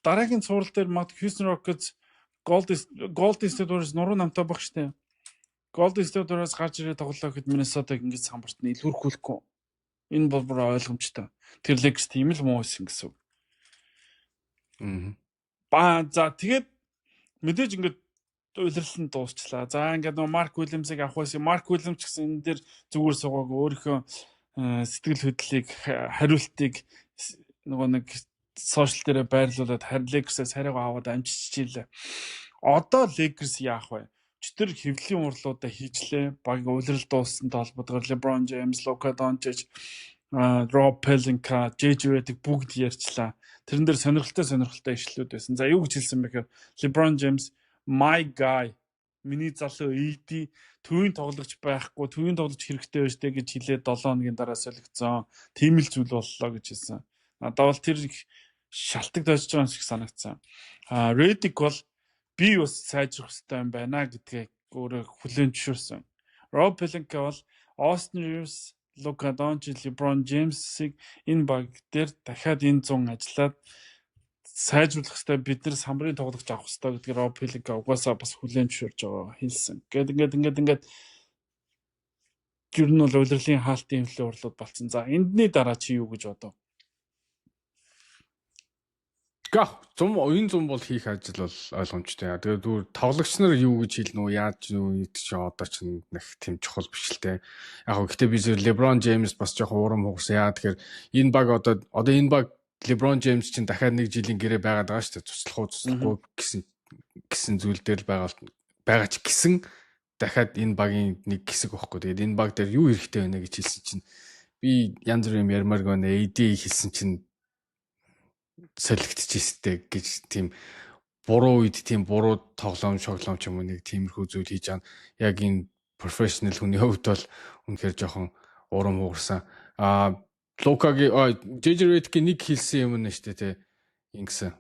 Дараагийн цуврал дээр мод Houston Rockets Golden State Warriors нуруу намтай баг штэ. Golden State Warriors гарч ирээ тоглолоо гэхэд Minnesota-г ингэж самбартны илүүрхүүлэхгүй. Энэ бол бүр ойлгомжтой. Тэр Lakers тийм л муу байсан гэсэн үг. За тэгээд мэдээж ингээд улирал нь дуусчлаа. За ингээд нөгөө Mark Williams-ыг авах байсан. Mark Williams гэсэн энэ дээр зүгээр суугааг өөрийнхөө сэтгэл хөдлөлийг хариултыг нөгөө нэг сошиал дээр байрлуулад Lakers-аас хариугаа аваад амжчихжээ. Одоо Lakers яах вэ? Өчтөр хэвлэлийн урлуудаа хийжлээ. Баг улирал дуусsanтай холбоотойгоор LeBron James, Luka Doncic, Rob Pelinka, JJ Redick бүгд ярьчлаа. Тэрэн дээр сонирхолтой ишлүүд байсан. За юу гэж хэлсэн бэ гэхээр LeBron James my guy миний залуу AD төвийн тоглогч байхгүй, төвийн тоглогч хэрэгтэй байж тээ гэж хэлээд 7 хоногийн дараа солигдсон. Тийм л зүйл боллоо гэж хэлсэн. Надад бол тэр шалтгаан тойжж байгаа юм шиг санагдсан. Redick бол би бас сайжрах хэрэгтэй юм байна гэдгийг өөрөө хүлээн зөвшөөрсөн. Rob Pelinka бол Austin Reeves, Luka Doncic, LeBron James-ийг энэ баг дээр дахиад энэ 100 ажиллаад сайжруулах хэрэгтэй. Бид нар самбарын тоглогч авах хэрэгтэй гэдгийг Rob Pelinka угаасаа бас хүлээн зөвшөөрж байгаа хэлсэн. Ингээд ер нь бол улирлын хаалтын хөвлөө урлууд болцсон. За эндний дараа чи юу гэж бодов? Энэ зам бол хийх ажил бол ойлгомжтой. Тэгээд зүгээр тоглогч нар юу гэж хэлнэ үү, яаж юу гэдэг чинь одоо ч нэг тийм чухал биш л те. Яг гоо гэтээ би зөв LeBron James бас жоохон урам хугарсан. Яа тэгэхээр энэ баг одоо энэ баг LeBron James чинь дахиад 1 жилийн гэрээ байгаад байгаа шүү дээ. Цуцлахгүй гэсэн зүйл дээр байгаа ч гэсэн дахиад энэ багийн нэг хэсэг байхгүй. Тэгээд энэ баг дээр юу хэрэгтэй байна гэж хэлсэн чинь би янз бүрийн ярмаар гэнэ AD хэлсэн чинь солигдчихжээ гэж тийм буруу үед тийм буруу тоглоом шоглоом ч юм уу нэг тиймэрхүү зүйл хийж байгаа. Яг энэ профешнл хүний хувьд бол үнэхээр жоохон урам хугарсан. Лукагийн JJ Redick-ийн нэг хэлсэн юм нэ штэ тий. Ингэсэн.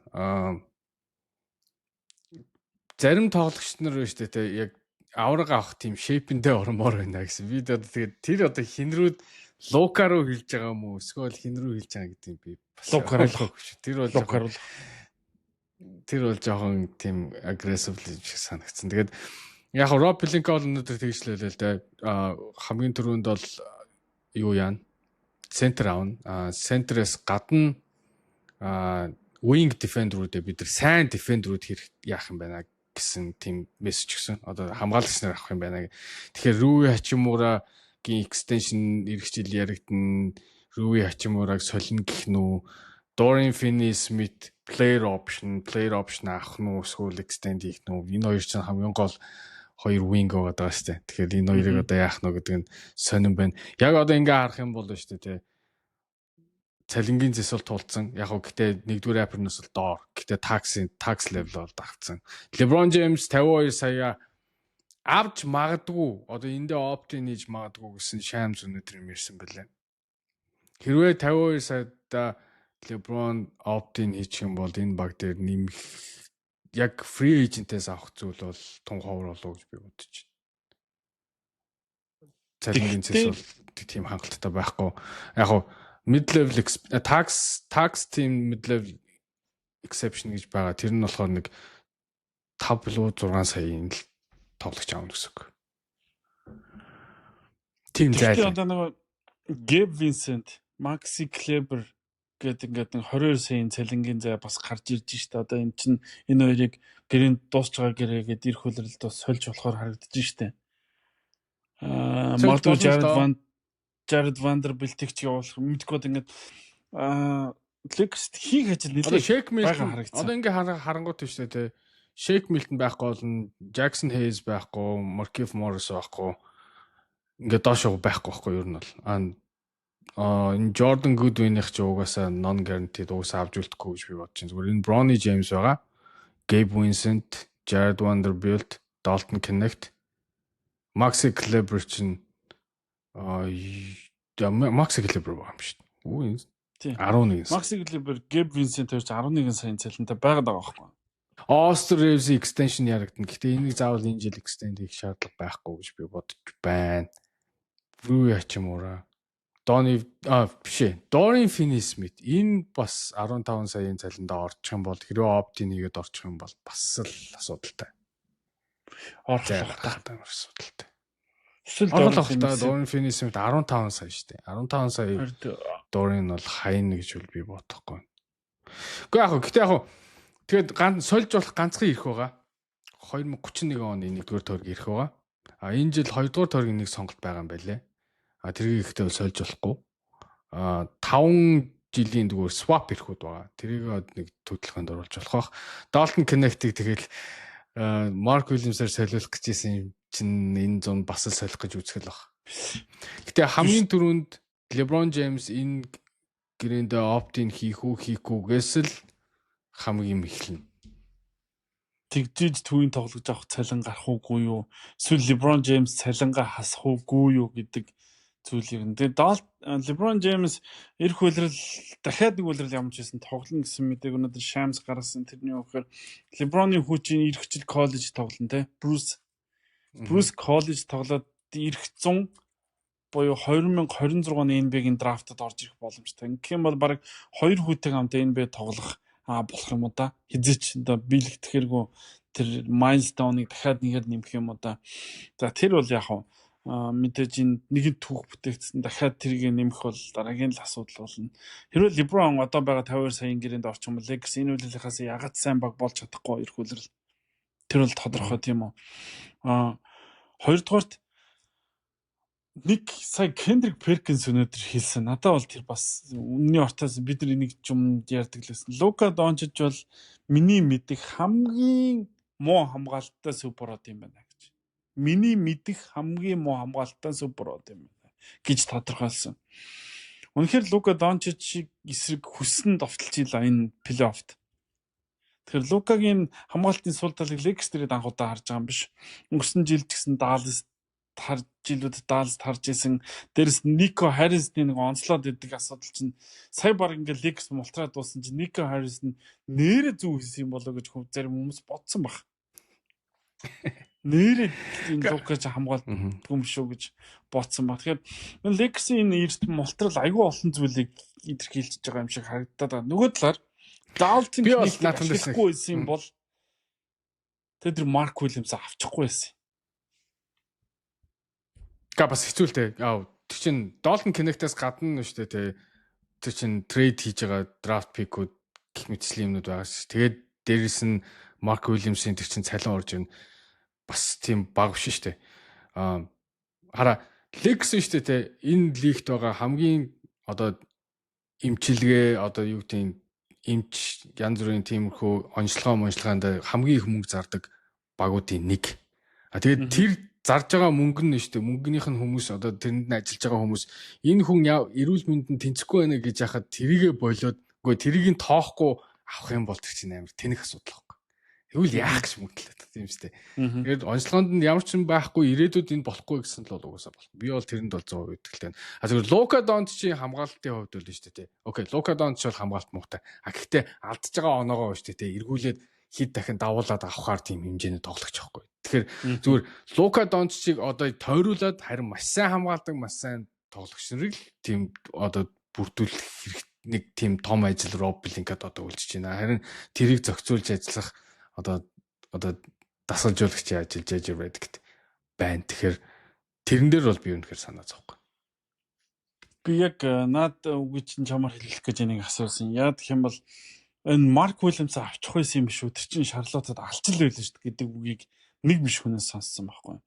зарим тоглогч нар байна шүү дээ. Яг аврага авах тийм шейпэндээ ормоор байна гэсэн. Би тэгээд тэр одоо хин рүү Лука руу хилж байгаа юм уу? Эсвэл хин рүү хилж байгаа гэдэг би бас ойлгоогүй шүү. Тэр бол жоохон тийм агрессив шиг санагдсан. Тэгээд яг Роб Пеленка бол өнөөдөр тэгжлээ л дээ. Хамгийн түрүүнд бол юу яана? Центр аавна. Центрээс гадна wing defender-уудээ бид нар сайн defender-ууд хэрэг яах юм байна гэсэн тийм мессеж өгсөн. Одоо хамгаалагч нар авах юм байна. Тэгэхээр Rui Hachimura-гийн extension ирэх жил яригдана. Rui Hachimura-г солино гэх нү. Dorian Finney-Smith player option авах нү эсвэл extend хийх нү. Энэ хоёр чинь хамгийн гол хоёр wing байгаа шүү дээ. Тэгэхээр энэ хоёрыг одоо яах нү гэдэг нь сонирн байна. Яг одоо ингээ харах юм бол шүү дээ. Цалингийн зэс бол тулцсан. Яг гоо гэтээ нэгдүгээр аппернаас бол доор. Гэтээ tax level бол дагцсан. LeBron James 52 сая авч магадгүй. Одоо эндээ opt-in хийж магадгүй гэсэн Shams өнөдөр юмэрсэн байлаа. Хэрвээ 52 саяда LeBron opt-in хийчих юм бол энэ баг дээр нэмэх яг free agent-ээс авах зүйл бол тун ховор болов гэж би бодож байна. Цалингийн зэс бол тийм хангалттай байхгүй. Яг гоо mid-level tax team mid-level exception гэж байгаа. Тэр нь болохоор нэг 5 билүү 6 саяын л тоглогч аавна гэсэн үг. Тим зайл. Одоо нэг Gabe Vincent, Maxi Kleber гэдэг ингээд 22 саяын цалингийн зай бас гарч ирж штэ. Одоо эн чинь энэ хоёрыг гэрийн дуусч байгаа гэрээгээд ирэх хөлрөлд бас сольж болохоор харагдаж штэ. Магадгүй Jared Vanderbilt-ийг ч явуулах мэдгүй ингээд Lakers хийх ажил нэлээд Shake Milton одоо ингээ харангуут шүү дээ. Shake Milton байхгүй болно, Jackson Hayes байхгүй, Markieff Morris байхгүй. Ингээ доошоо байхгүй ер нь бол. Энэ Jordan Goodwin-ийнх ч угаасаа non guaranteed угаасаа авч үлдэхгүй гэж би бодож байна. Зүгээр энэ Bronny James байгаа. Gabe Vincent, Jared Vanderbilt, Dalton Knecht, Maxi Kleber чинь Maxi Kleber байгаа юм шүү дээ. 11. Maxi Kleber, Gabe Vincent хоёр 11 саяын цалинтай байгаад байгаа байхгүй. Austin Reeves extension ярагдана. Гэхдээ энийг заавал энэ жил extend хийх шаардлага байхгүй гэж би бодож байна. Rui Hachimura, Dorian Finney-Smith энэ бас 15 саяын цалиндаа орчих юм бол хэрвээ opt-in хийгээд орчих юм бол бас л асуудалтай. Асуудалтай. Dorian Finney-Smith 15 сая шүү дээ. 15 сая Dorian бол хаяна гэж би бодохгүй. Гэхдээ тэгээд сольж болох ганцхан ирэх байгаа. 2031 оны 1-р тойрог ирэх байгаа. Энэ жил 2-р тойргийн нэг сонголт байгаа юм байлээ. Тэрийг ихтэй сольж болохгүй. 5 жилийн зүгээр swap ирэхүүд байгаа. Тэрийг нэг төлөвлөгөөнд оруулж болох бах. Dalton Knecht-ийг тэгэл Mark Williams-аар солиулах гэжсэн чинь энэ зун бас л солих гэж үзэх л баг. Гэтэ хамгийн түрүүнд LeBron James энэ гэрээндээ opt-in хийх үү хийхгүйгээс л хамгийн эхэлнэ. Тэгжиж түүний тоглож авах цалин гарах уугүй юу? Эсвэл LeBron James цалингаа хасах уугүй юу гэдэг зүйл юм. Тэгээд LeBron James ирэх үйлрэл дахиад нэг үйлрэл ямж байсан тоглоно гэсэн мэдээг өнөөдөр Shams гаргасан. Тэрний үгээр LeBron-ийн хүүчин ирэх жил коллеж тоглоно те. Bruce коллеж тоглоод ирэх 100 буюу 2026 оны NBA-гийн драфтад орж ирэх боломжтой. Ингэх юм бол баг 2 хүүтэй хамтаа NBA тоглох болох юм уу да. Хизээч одоо биелэгдэхэргүй тэр milestone-ыг дахиад нэгээр нэмэх юм уу да. За тэр бол яг хаа мэдээж энэ нэгэн түүх бүтээгдсэн дахиад тэрийг нэмэх бол дараагийн л асуудал болно. Хэрвээ LeBron одоо байгаа 52 саяын гэрээнд орчих юм бол Lakers энэ үйлрэлийнхээс ягаад сайн баг болж чадахгүй ирэх үйлрэл. Тэр бол тодорхой тийм үү. Хоёрдугаарт нэг сая Kendrick Perkins өнөөдөр хэлсэн. Надад бол тэр бас үнний ортоос бид нар энийг юм ярьдаг лсэн. Luka Doncic бол миний мэдих хамгийн муу хамгаалттай суперод юм байна гэж. Миний мэдих хамгийн муу хамгаалттай суперод юм байна гэж тодорхойлсон. Үнэхээр Luka Doncic-ийг эсрэг хүссэн довтолж ийла энэ плей-оффт. Тэгэхээр Лукагийн хамгаалтын сул талыг Lakers дээрээ анхудаа харж байгаа юм биш. Өнгөрсөн жил ч гэсэн Dallas харж исэн. Дээрс Nico Harris-ийн нэг онцлоод идэг асуудал чинь сая баг ингээд Lakers мултраад дууссан чинь Nico Harris нь нэрэ зүг хийсэн юм болоо гэж зарим хүмүүс бодсон баг. Нэрээ энэ Лукач хамгаалдаг юм шүү гэж бодсон ба. Тэгэхээр Лекси энэ эрт мултрал айгүй олон зүйлийг илэрхийлж байгаа юм шиг харагдаад байгаа. Нөгөө талаар Даалтын би бол техникийг наатан дэсэх. ашиглахгүй байсан юм бол тэр Марк Уильямс авчихгүй байсан. Бас хэцүүлтэй. Тэр чинь Dalton Connect-аас гадна шүү дээ. Тэр чинь трейд хийж байгаа драфт пикүүд гэх мэтчлийн юмнууд байгаа ш. Тэгээд дээрэс нь Марк Уильямсын тэр чинь цалин орж ирнэ. Бас тийм баг биш шүү дээ. Хараа Лекс шүү дээ. Энэ лигт байгаа хамгийн одоо эмчилгээ одоо юу гэдэг эмч янз бүрийн тиймэрхүү онцлогонд хамгийн их мөнгө зардаг багуудын нэг. Тэгээд тэр зарж байгаа мөнгө нь шүү дээ. Мөнгөнийх нь хүмүүс одоо тэрэнд нь ажиллаж байгаа хүмүүс энэ хүн эрүүл мэндэнд тэнцэхгүй байна гэж яхад тэрийгэ болоод үгүй тэрийг нь тоохгүй авах юм бол тэр чинь амар тэнэх асуудал байхгүй. Тэгвэл яах гэж мөнгөлээд тийм шүү дээ. Тэгээд онцлогонд нь ямар ч юм байхгүй ирээдүйд энэ болохгүй гэсэн л бол угаасаа болох. Би бол тэрэнд бол 100% итгэлтэй байна. Зөвхөн Лука Дончичийн хамгаалтын хувьд бол шүү дээ. Окей, Лука Дончич бол хамгаалт муутай. Гэхдээ алдж байгаа оноогоо шүү дээ. Эргүүлээд хэд дахин давуулаад авахаар тийм хэмжээний тоглогч байхгүй. Тэгэхээр зүгээр Лука Дончичийг одоо тойруулаад харин маш сайн хамгаалдаг, маш сайн тоглогч нарыг тийм одоо бүрдүүлэх хэрэг нэг тийм том ажил Роб Блинкад одоо үлдчихэж байна. Харин тэрийг зохицуулж ажиллах одоо дасгалжуулагч ажиллаж яж байдаг байна. Тэгэхээр тэрэн дээр бол би үнэхээр санаа зовхгүй. Би яг наад үгүй чинь чамаар хэлэх гэж энийг асуусан. Яа гэх юм бол энэ Марк Уильямс авчих байсан юм биш үү? Тэр чинь Шарлоттод алчил байлаа шүү дээ гэдэг үгийг нэг биш хүнээс сонссон байхгүй.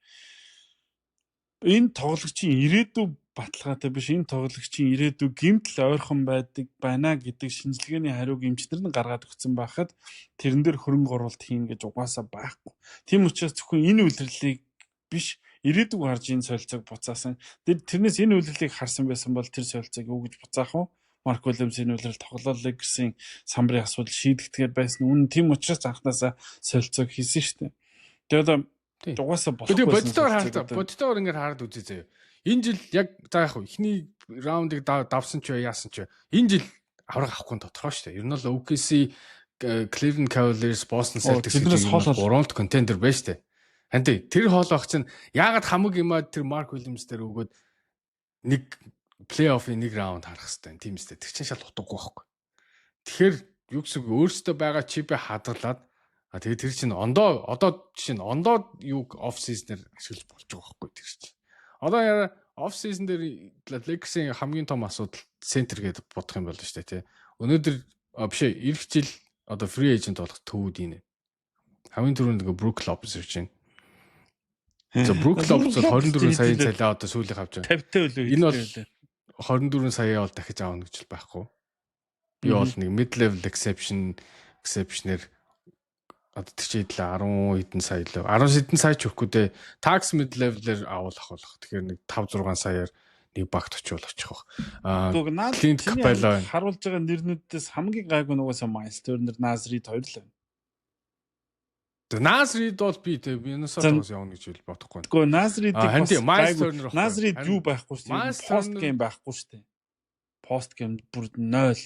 Энэ тоглогчийн ирээдүй баталгаатай биш, энэ тоглогчийн ирээдүй гэмтэл ойрхон байдаг байна гэдэг шинжилгээний хариуг эмчнэр нь гаргаад өгсөн байхад тэрэн дээр хөрөнгө оруулалт хийн гэж угаасаа байхгүй. Тийм учраас зөвхөн энэ үйлрэлийг биш ирээдүг харж энэ солилцоог буцаасан. Тэрнээс энэ үйлрэлийг харсан байсан бол тэр солилцоог юу гэж буцаах вэ? Марк Уильямс энэ үйлрэл тоглоолыг гэсэн самбарын асуудал шийдэгдэхээр байсан. Үнэн тийм учраас анханасаа солилцоог хийсэн шүү дээ. Тэгээд угаасаа болохгүй. Бодтойгоор ингээд хараад үзье заяа. Энэ жил яг за яг ихний раундыг давсан ч яасан ч энэ жил авраг авахгүй тодорхой шүү дээ. Ер нь бол OKC, Cleveland Cavaliers, Boston Celtics гэх мэт гуравт контендер байна шүү дээ. Ханти тэр хоолойх чинь яагаад хамаг юмаа тэр Марк Уильямс дээр өгөөд нэг плей-оффын нэг раунд харах хэрэгтэй. Тийм үстэй. Тэр чинь шал утгагүй байхгүй. Тэгэхээр юу гэсэн өөрөөсөө байгаа чипээ хадгалаад тэгээд тэр чинь одоо жишээ нь ондоо юу оф сизнээр ашиглаж болж байгаа байхгүй тэр чинь. Одоо яа оф сизон дээр Lakers-ийн хамгийн том асуудал центр гэдээ бодох юм болно шүү дээ тий. Өнөөдөр биш эх жил одоо free agent болох төвүүдийнэ. Хамгийн түрүүнд нэг Brook Lopez ирж байна. За Brook Lopez 24 саяын цалиа одоо сүүлийг авч байгаа. 50-тай үлээ. Энэ бол 24 саяа бол дахиж аавна гэж байхгүй. Би бол нэг mid level exception-ээр одоо тийчээд л 10 хэдэн сая л 10 хэдэн сая ч өгөхгүй дээ. Tax mid level-ээр авах болох. Тэгэхээр нэг 5-6 саяар нэг багт очивол очих واخ. Clint Capella харуулж байгаа нэрнүүдээс хамгийн гайгүй нугасаа Miles Turner, Naz Reid хоёр л байна. Naz Reid бол би Minnesota-гоос явна гэж бодохгүй. Тэгвэл Naz Reid-ийг Miles Turner Naz Reid юу байхгүй шүү дээ. Post game байхгүй шүү дээ. Post game бүр 0.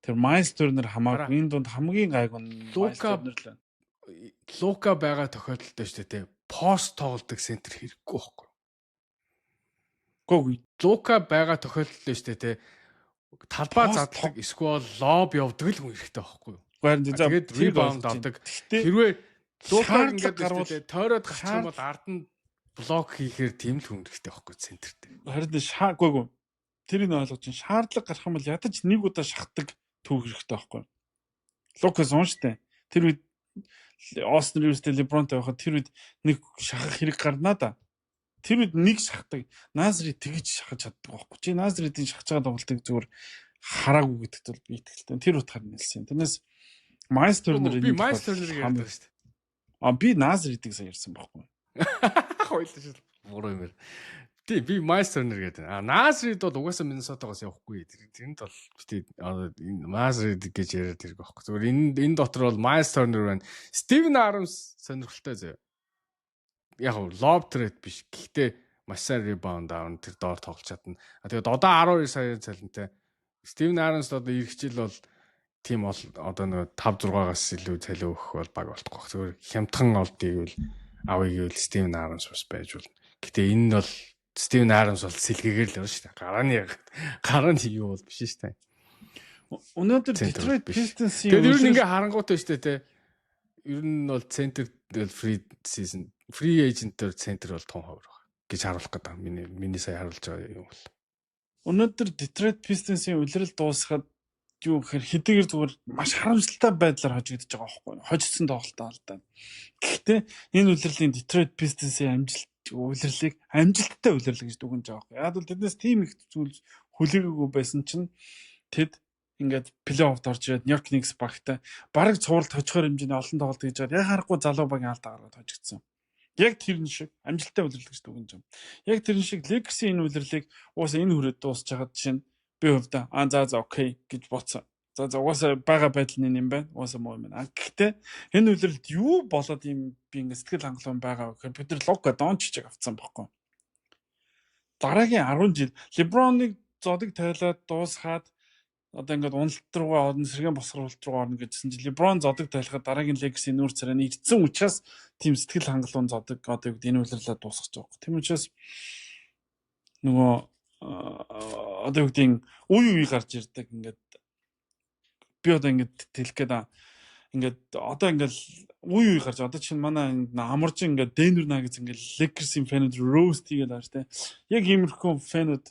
Тэр Miles Turner хамаагүй энэ дунд хамгийн гайгүй нь Miles Turner л байна. Лука байгаа тохиолдолд шүү дээ. Пост тоглодог центр хэрэггүй байхгүй. Гүг Лука байгаа тохиолдолд шүү дээ. Талбай заддаг эсвэл лоб явдаг л хүн хэрэгтэй байхгүй юу? Тэгээд ребаунд авдаг. Хэрвээ Лука ингээд гарвал тойроод гарчих юм бол ард нь блок хийхээр тийм л хүн хэрэгтэй байхгүй центрт. Харин гүг тэрийг ойлгож чинь шаардлага гарах юм бол ядаж нэг удаа шахдаг төв хэрэгтэй байхгүй. Лукас он штэ. Тэр үед Austin Reeves-тэй LeBron-тэй байхад тэр үед нэг шахах хэрэг гарнаа да. Тэр үед нэг шахдаг. Naz Reid тэгж шахаж чаддаг байхгүй. Чи Naz Reid-ийн шахаж байгаа тоглолтыг зүгээр хараагүй гэдэгт бол би итгэлтэй. Тэр утгаар нэлсэн. Тэрнээс Miles Turner-ийг би Miles Turner-ийг ярьдаг шүү дээ. Би Naz Reid-ийг сайн ярьсан байхгүй. Хойлоо шүү. Буруу юм байна. Би Miles Turner гэдэг. Naz Reid бол угаасаа Minnesota-гоос явахгүй. Тэрэнд бол битээ Naz Reid гэж яриад ирэх байхгүй. Зүгээр энэ дотор бол Miles Turner байна. Steven Adams сонирхолтой зөө. Яг lob threat биш. Гэхдээ маш сайн rebound авна. Тэр доор тоглож чадна. Тэгээд одоо 12 сая цалинтай. Steven Adams одоо ирэх жил бол тийм бол одоо нэг 5-6-аас илүү цалин өгөх бол баг болтгоо. Зүгээр хямдхан олдгийг бол авъя гэвэл Стивен Аронс бас байж болно. Гэтэ энэ нь бол Стивен Аронс бол сэлгээгээр л байна шүү дээ. Гарааны юу бол биш шүү дээ. Өнөөдөр Detroit Pistons-ийн тэгээд ер нь ингээ харангуйтай шүү дээ те. Ер нь бол центр free agent-ээр центр бол том ховор байна гэж харуулах гэдэг. Миний сая харуулж байгаа юм бол. Өнөөдөр Detroit Pistons-ийн улирал дуусгаад юу гэхээр хэдийгээр зүгээр маш харамсалтай байдлаар хожигдож байгаа байхгүй юу? Хожигдсон тоглолтоо алдаа. Гэхдээ энэ улирлын Detroit Pistons-ийн улирлыг амжилттай улирал гэж дүгнэж байгаа байхгүй юу? Яг бол тэднээс тийм их зүйл хүлээгээгүй байсан чинь тэд ингээд плей-оффд орж ирээд Нью-Йорк Knicks багтай бараг цувралт хожихоор хэмжээний олон тоглолт хийж байгаа. Яг харахгүй залуу багийн алдаа гаргаад хожигдсон. Яг тэрэн шиг амжилттай улирал гэж дүгнэж байна. Яг тэрэн шиг Lakers-ийн энэ улирлыг уусаа энэ хүрээд дуусч байгаа чинь би хувьдаа за окей гэж боцсон. За угаасаа байгаа байдал нь юм байна. Угаасаа муу юм байна. Гэхдээ энэ улиралд юу болоод юм би ингээд сэтгэл хангалуун байгаа вэ гэхээр бид нар Лука Дончичийг авцсан байхгүй. Дараагийн 10 жил LeBron-ыг зодог тайлаад дуусгаад одоо ингээд уналт руугаа орно, сэргээн босгоруулалт руу орно гэжсэн чинь LeBron зодог тайлахад дараагийн Lakers-ийн нүүр царайны ирсэн учраас тийм сэтгэл хангалуун зодог одоо энэ улирлаа дуусгаж байгаа. Тийм учраас нөгөө одоо үе гарч ирдэг ингээд би одоо ингээд хэлэх гээд ингээд одоо ингээд үе гарч одоо чинь манай амарч ингээд Denver Nuggets ингээд Lakers-ийн фэнүүд roast хийгээд байгаа штэ. Яг иймэрхүү фэнүүд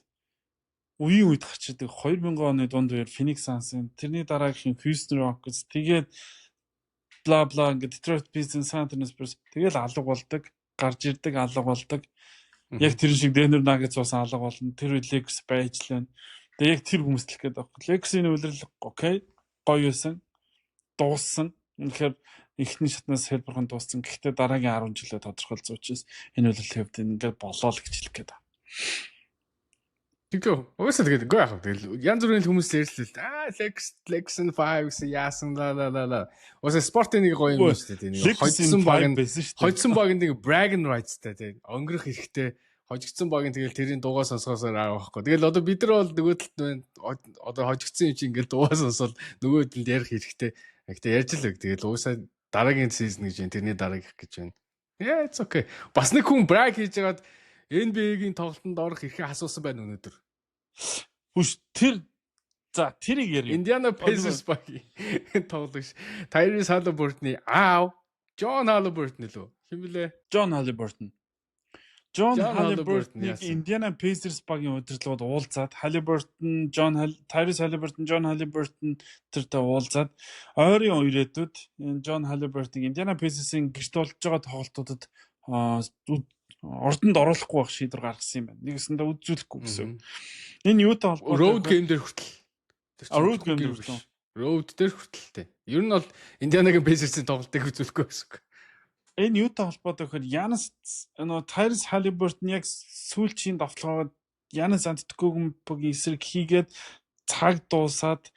үеийн үед гарч ирдэг 2000 оны дунд үеэр Phoenix Suns-ын тэрний дараагийн Houston Rockets тэгээд бла ингээд Detroit Pistons, San Antonio Spurs тэгэл алга болдог, гарч ирдэг алга болдог. Яг тэр шиг Denver Nuggets бас алга болно. Тэр үед Lakers байжлаа. Тэгээ яг тэр хүмүүст л гээд байгаа. Lakers-ийн улирал окей, гоё юусан, дууссан. Үнэхээр эхний шатнаас хэлбэрхэн дууссан. Гэхдээ дараагийн 10 жилээ тодорхойлж учраас энэ улирал хэвд ингээд болоо л гэж хэлэх гээд байна. Тэгвэл уусаа тэгээд гоо яах вэ? Тэгэл янз бүрийн хүмүүс ярьслаа л Lakers and 5 яасан ла. Уусаа спортын нэг гоё юм шүү дээ. Хожсон баг нэг bragging rights та тийм өнгөрөх хэрэгтэй хожигдсан баг тэгэл тэрийн дуугаа сонсгосоор аа байхгүй. Тэгэл одоо бид нар бол нөгөө талд байна. Одоо хожигдсан юм чи ингээл дуугаа сонсоод нөгөө талд ярих хэрэгтэй. Гэхдээ ярьж л үг. Тэгэл уусаа дараагийн season гэж байна. Тэрний дараа гэх гэж байна. Yeah, it's okay. Бас нэг хүн brag хийж байгаад NBA-гийн тоглолтод орох эрхээ асуусан байна өнөөдөр. Хүш тэрийг ярив. Indiana Pacers багийн тоглогч Tyrese Halliburton-ы аав John Halliburton лөө хэм блэ? John Halliburton Indiana Pacers багийн удирдлагууд уулзаад Tyrese Halliburton, John Halliburton тэртэй уулзаад ойрын үеэдүүд John Halliburton Indiana Pacers-ийн гэрт болж байгаа тоглолтуудад ордонд оруулахгүй байх шийдвэр гаргасан юм байна. Нэгэсэндээ үзүүлэхгүй гэсэн. Энэ юутай холбоотой? Road game дээр хүртэл. Road дээр хүртэлтэй. Ер нь бол Indiana-гийн Pacers-ийн тоглолтыг үзүүлэхгүй байсан. Энэ юутай холбоотой гэхээр Tyrese Halliburton яг сүүлчийн давталгаагаад Giannis Antetokounmpo-гийн эсрэг хийгээд цаг дуусаад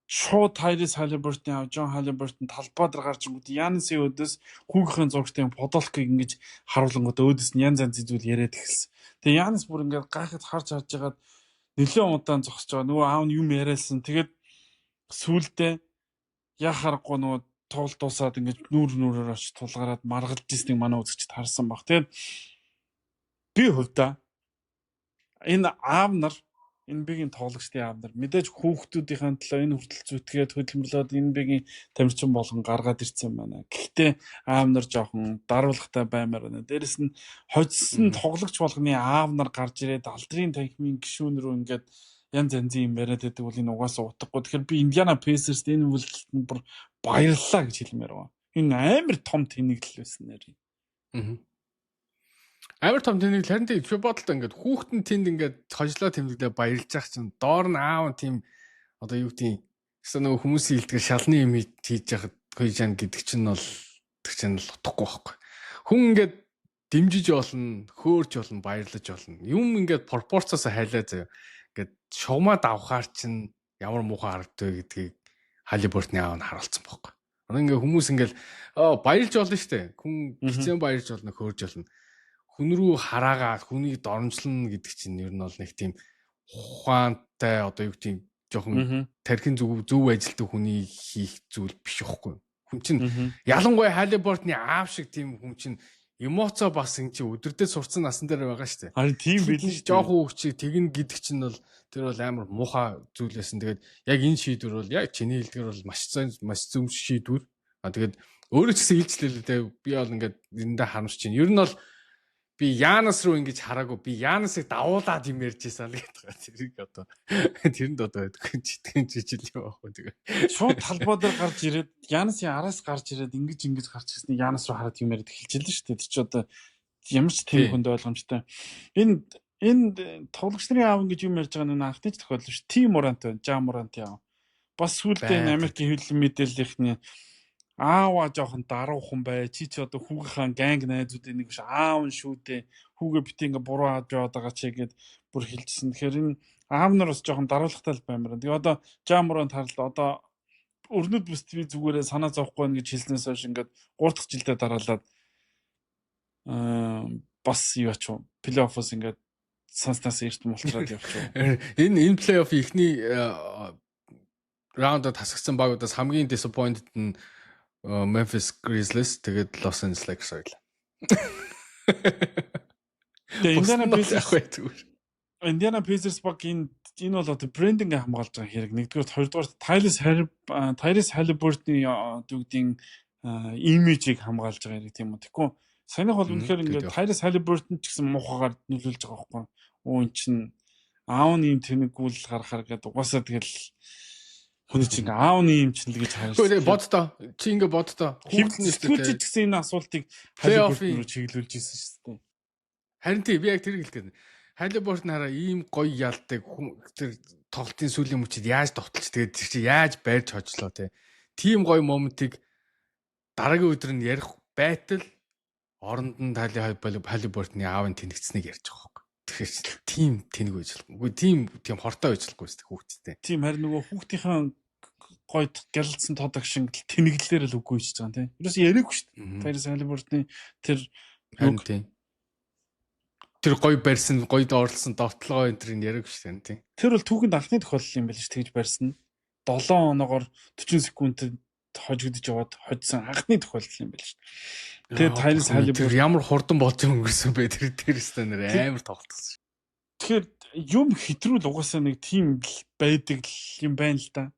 шууд Tyrese Halliburton авч John Halliburton талбай дээр гарч ирэнгүүт Giannis-ийн өдөөс хүүгийнхээ зургтай подолкыг ингэж харуулангууд өөдөөс нь янз янзын зүйл яриад эхэлсэн. Тэгээ Giannis бүр ингээд гайхад харж хагаад нэлээд удаан зогсож байгаа. Нөгөө аав нь юм яриалсан. Тэгээд сүүлдээ яг харахгүй нөгөө тоглолт дуусаад ингэж нүрээр очиж тулгараад маргалж ирснийг манай үзэгчд харсан баг. Тэгээд би хувьдаа энэ аав нар NBA-гийн тоглогчдын аав нар мэдээж хүүхдүүдийн төлөө энэ хүртэл зүтгээд хөдөлмөрлөөд NBA-гийн тамирчин болгон гаргаад ирсэн байна. Гэхдээ аав нар жоохон даруулгатай баймаар байна. Дээрэс нь хожсон тоглогч болгоны аав нар гарч ирээд алдрын танхимын гишүүн рүү ингээд янз янзын юм яриад байдаг бол энэ угаасаа утгагүй. Тэгэхээр би Indiana Pacers энэ үйлдэлд нь бүр баярлалаа гэж хэлмээр байна. Энэ амар том тэнэглэл байсан нэр. Амар том тэнэглэл харин тийм бодлоо ингээд хүүхдэн тэнд ингээд хожлоо тэмдэглээ баярлж ах чинь доор нь аав тийм одоо юу гэдэг гэсэн нөгөө хүмүүсийн хэлдгээр шалны юм хийж яхад хойжан гэдэг чинь бол тэр чинь л утгагүй байхгүй. Хүн ингээд дэмжиж болно, хөөрч болно, баярлаж болно. Юм ингээд пропорцоос хайлаа заяа. Ингээд шугамад авахаар чинь ямар муухай харагддаг гэдгийг Halliburton аав нь харуулсан байхгүй. Одоо ингээд хүмүүс ингээд баярлж болно шүү дээ. Хүн гисэн баярлж болно, хөөрж болно. Хүн рүү хараагаад хүнийг дормжлно гэдэг чинь ер нь бол нэг тийм ухаантай одоо юу гэдэг жоохон тархин зөв ажилтдаг хүний хийх зүйл биш байхгүй. Хүн чинь ялангуяа Халибортны аав шиг тийм хүн чинь эмоцоо бас ин чи өдөрдөө сурцсан насан дээр байгаа шүү дээ. Харин тийм билээ шүү дээ. Жохон хүүхчийг тэгнэ гэдэг чинь бол тэр бол амар муухай зүйлээсэн. Тэгээд яг энэ шийдвэр бол яг чиний хэлдгэр бол маш зөв шийдвэр. Тэгээд өөрөө ч гэсэн хэлжлээ л дээ. Би бол ингээд эндээ харамж чинь. Ер нь бол би Янас руу ингэж хараагүй. Би Янасыг давуулаад юм ярьж байсан л гэдэг байгаа. Тэрийг одоо тэрэнд одоо житгэн жижил юм аахгүй тэгээ. Шууд талбай дээр гарч ирээд Янасын араас гарч ирээд ингэж гарч ирсний Янас руу хараад юм яриад эхэлчихлээ шүү дээ. Тэр чи одоо ямар ч тийм хүнд ойлгомжтой. Энэ тоглогч нарын аав ингэж юм ярьж байгаа нь анхны тохиолдол шүү. Тим Морант байна. Жам Морант яа. Бас сүүлдээ Америкийн хөвлөн мэдээллийнхний аава жоохон даруу хүн бай. Чи одоо хүүгийнхаа ганг найзуудын нэг биш аав нь шүү дээ. Хүүгээ бит ингээ буруу хаад яваад байгаа ч гэгээд бүр хэлжсэн. Тэгэхээр энэ аав нар бас жоохон даруулагтай л баймаар. Тэгээ одоо Жамуранд харлаа. Одоо өрнөд бүс би зүгээрээ санаа зовхгүй байна гэж хэлснээс хойш ингээд 3 дахь жилдээ дараалаад бас юу ач вэ? Плей-оффоос ингээд санснаас эрт мултраад явчих. Энэ плей-офф ихний раундад хасагдсан багуудаас хамгийн disappointed нь Memphis Grizzlies тэгээд Los Angeles Lakers байлаа. Indiana Pacers баг энэ бол одоо брендинг хамгаалж байгаа хэрэг. Нэгдүгээр, хоёрдугаар Tyrese Halliburton-ы дүүгдийн имижийг хамгаалж байгаа хэрэг тийм үү. Тэгэхгүй саяных бол үнэхээр ингээд Tyrese Halliburton ч гэсэн муухагаар нөлөөлж байгаа байхгүй. Өө ин чин аав нь юм тэнэггүүл гарахаар гэдэг угаасаа тэгэл хүний чинь аавны юм чинь л гэж харж байна. Гэхдээ боддоо. Чи ингэ боддоо. Хүүхднээс гэсэн энэ асуултыг Halliburton руу чиглүүлж ирсэн шүү дээ. Харин тий би яг тэр хэлгээд. Halliburton хараа ийм гоё ялдаг тэр тоглолтын сүүлийн мөчид яаж довтолч тэгээд тэр чи яаж байрж хожлоо те. Тим гоё моментыг дараагийн өдөр нь ярих байтал оронд нь Halliburton-ы аавын тэнэгцснийг ярьж байгаа хөөх. Тэгэхээр тим тэнэг үйжлэхгүй. Тим хортой үйжлэхгүй шүү дээ хүүхдтэй. Тим харин нөгөө хүүхдийнхээ гойд гялалцсан тодог шиг тэнэглэлээр л үгүй хийж байгаа тийм. Ерөөс яриаггүй шүү дээ. Tyrese Halliburton-ы тэр тэр гоё барьсан, гоёд орлсон довтлогоо энэ тэрийг яриаггүй шүү дээ тийм. Тэр бол түүхэнд анхны тохиолдол юм байл ш тэгж барьсан. 7 оноогоор 40 секундэд хожигдож яваад хоцсон анхны тохиолдол юм байл ш. Тэгээ Tyrese Halliburton ямар хурдан болж өнгөрсөн бэ тэр дээрээс нэр амар тоглолтсон. Тэгэхээр юм хэтрүүл угаасаа нэг тим байдаг юм байна л да.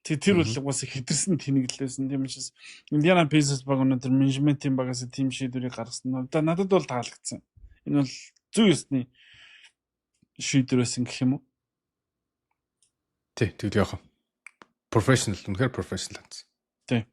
Тэр бол угаасаа хэтэрсэн тэнэглэлсэн тийм учраас Indiana Pacers баг өнөөдөр менежментийн багаас тим шийдвэрийг гаргасан. Одоо надад бол таалагдсан. Энэ бол зөв ёсны шийдвэр байсан гэх юм уу? Тэг яах вэ? Professional үнэхээр professional гэсэн. Тэг.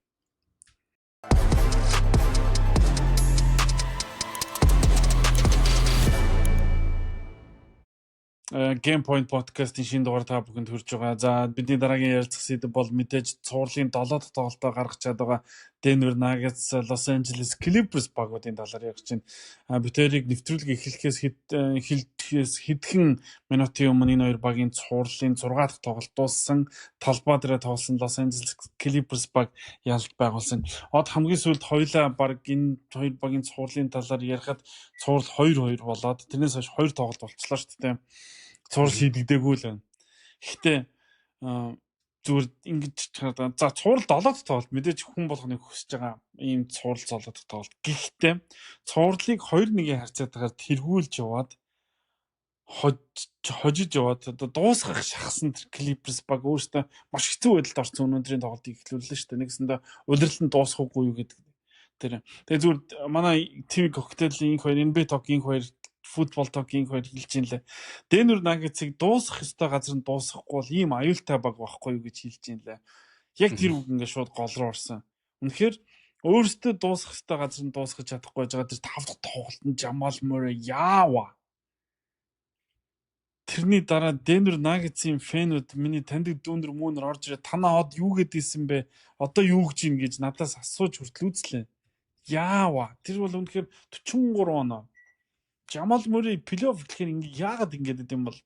Game Point podcast-ийн шинэ дугаар та бүхэнд хүрж байгаа. За бидний дараагийн ярилцах сэдэв бол мэдээж цуурлын 7 дахь тоглолтоо гаргах чад байгаа Denver Nuggets, Los Angeles Clippers багуудын талаар ярих чинь. Бүтээрийг нэвтрүүлэг эхлэхээс хэдхэн минутын өмнө энэ хоёр багийн цуурлын 6 дахь тоглолт дууссан. Талбай дээр тоглосон Los Angeles Clippers баг ялалт байгуулсан. Од хамгийн сүүлд хоёулаа баг энэ хоёр багийн цуурлын талаар ярихад цуурл 2-2 болоод тэрнээс хойш 2 тоглолт болчихлоо шүү дээ. Цуурл шийдэгдээгүй л байна. Гэхдээ зүгээр ингэж за цуурл 7 дахь тоглолт мэдээж хүн болгоны хүсэж байгаа ийм цуурл золоод тоглолт. Гэхдээ цуурлыг 2-1-ийн харьцаатаагаар тэргүүлж яваад хожиж яваад одоо дуусгах шахсан тэр Clippers баг өөртөө маш хэцүү байдалд орсон өнөөдрийн тоглолтыг эхлүүллээ шүү дээ. Нэгсэндээ удирдал нь дуусахгүй юу гэдэг. Тэр. Тэгээ зүгээр манай TV коктейлийн энэ хоёр NBA Talk-ийн хоёр футбол токийн хоёр хэлж ин лээ. Denver Nuggets-ыг дуусгах ёстой газар нь дуусгахгүй бол ийм аюултай баг байхгүй юу гэж хэлж ин лээ. Яг тэр үг ингээд шууд гол руу орсон. Үнэхээр өөрөөсөө дуусгах ёстой газар нь дуусгаж чадахгүй байгаа тэр 5 дахь тоглолтод Jamal Murray яава. Тэрний дараа Denver Nuggets-ийн фэнүүд миний таньдаг дүүнэр мөнөр орж ирээ танаа од юу гэдээсэн бэ? Одоо юу гэж ийн гэж надаас асууж хүртэл үзлээ. Яава. Тэр бол үнэхээр 43 оноо. Jamal Murray плей-офф гэхээр ингэ яагаад ингэдэг юм бол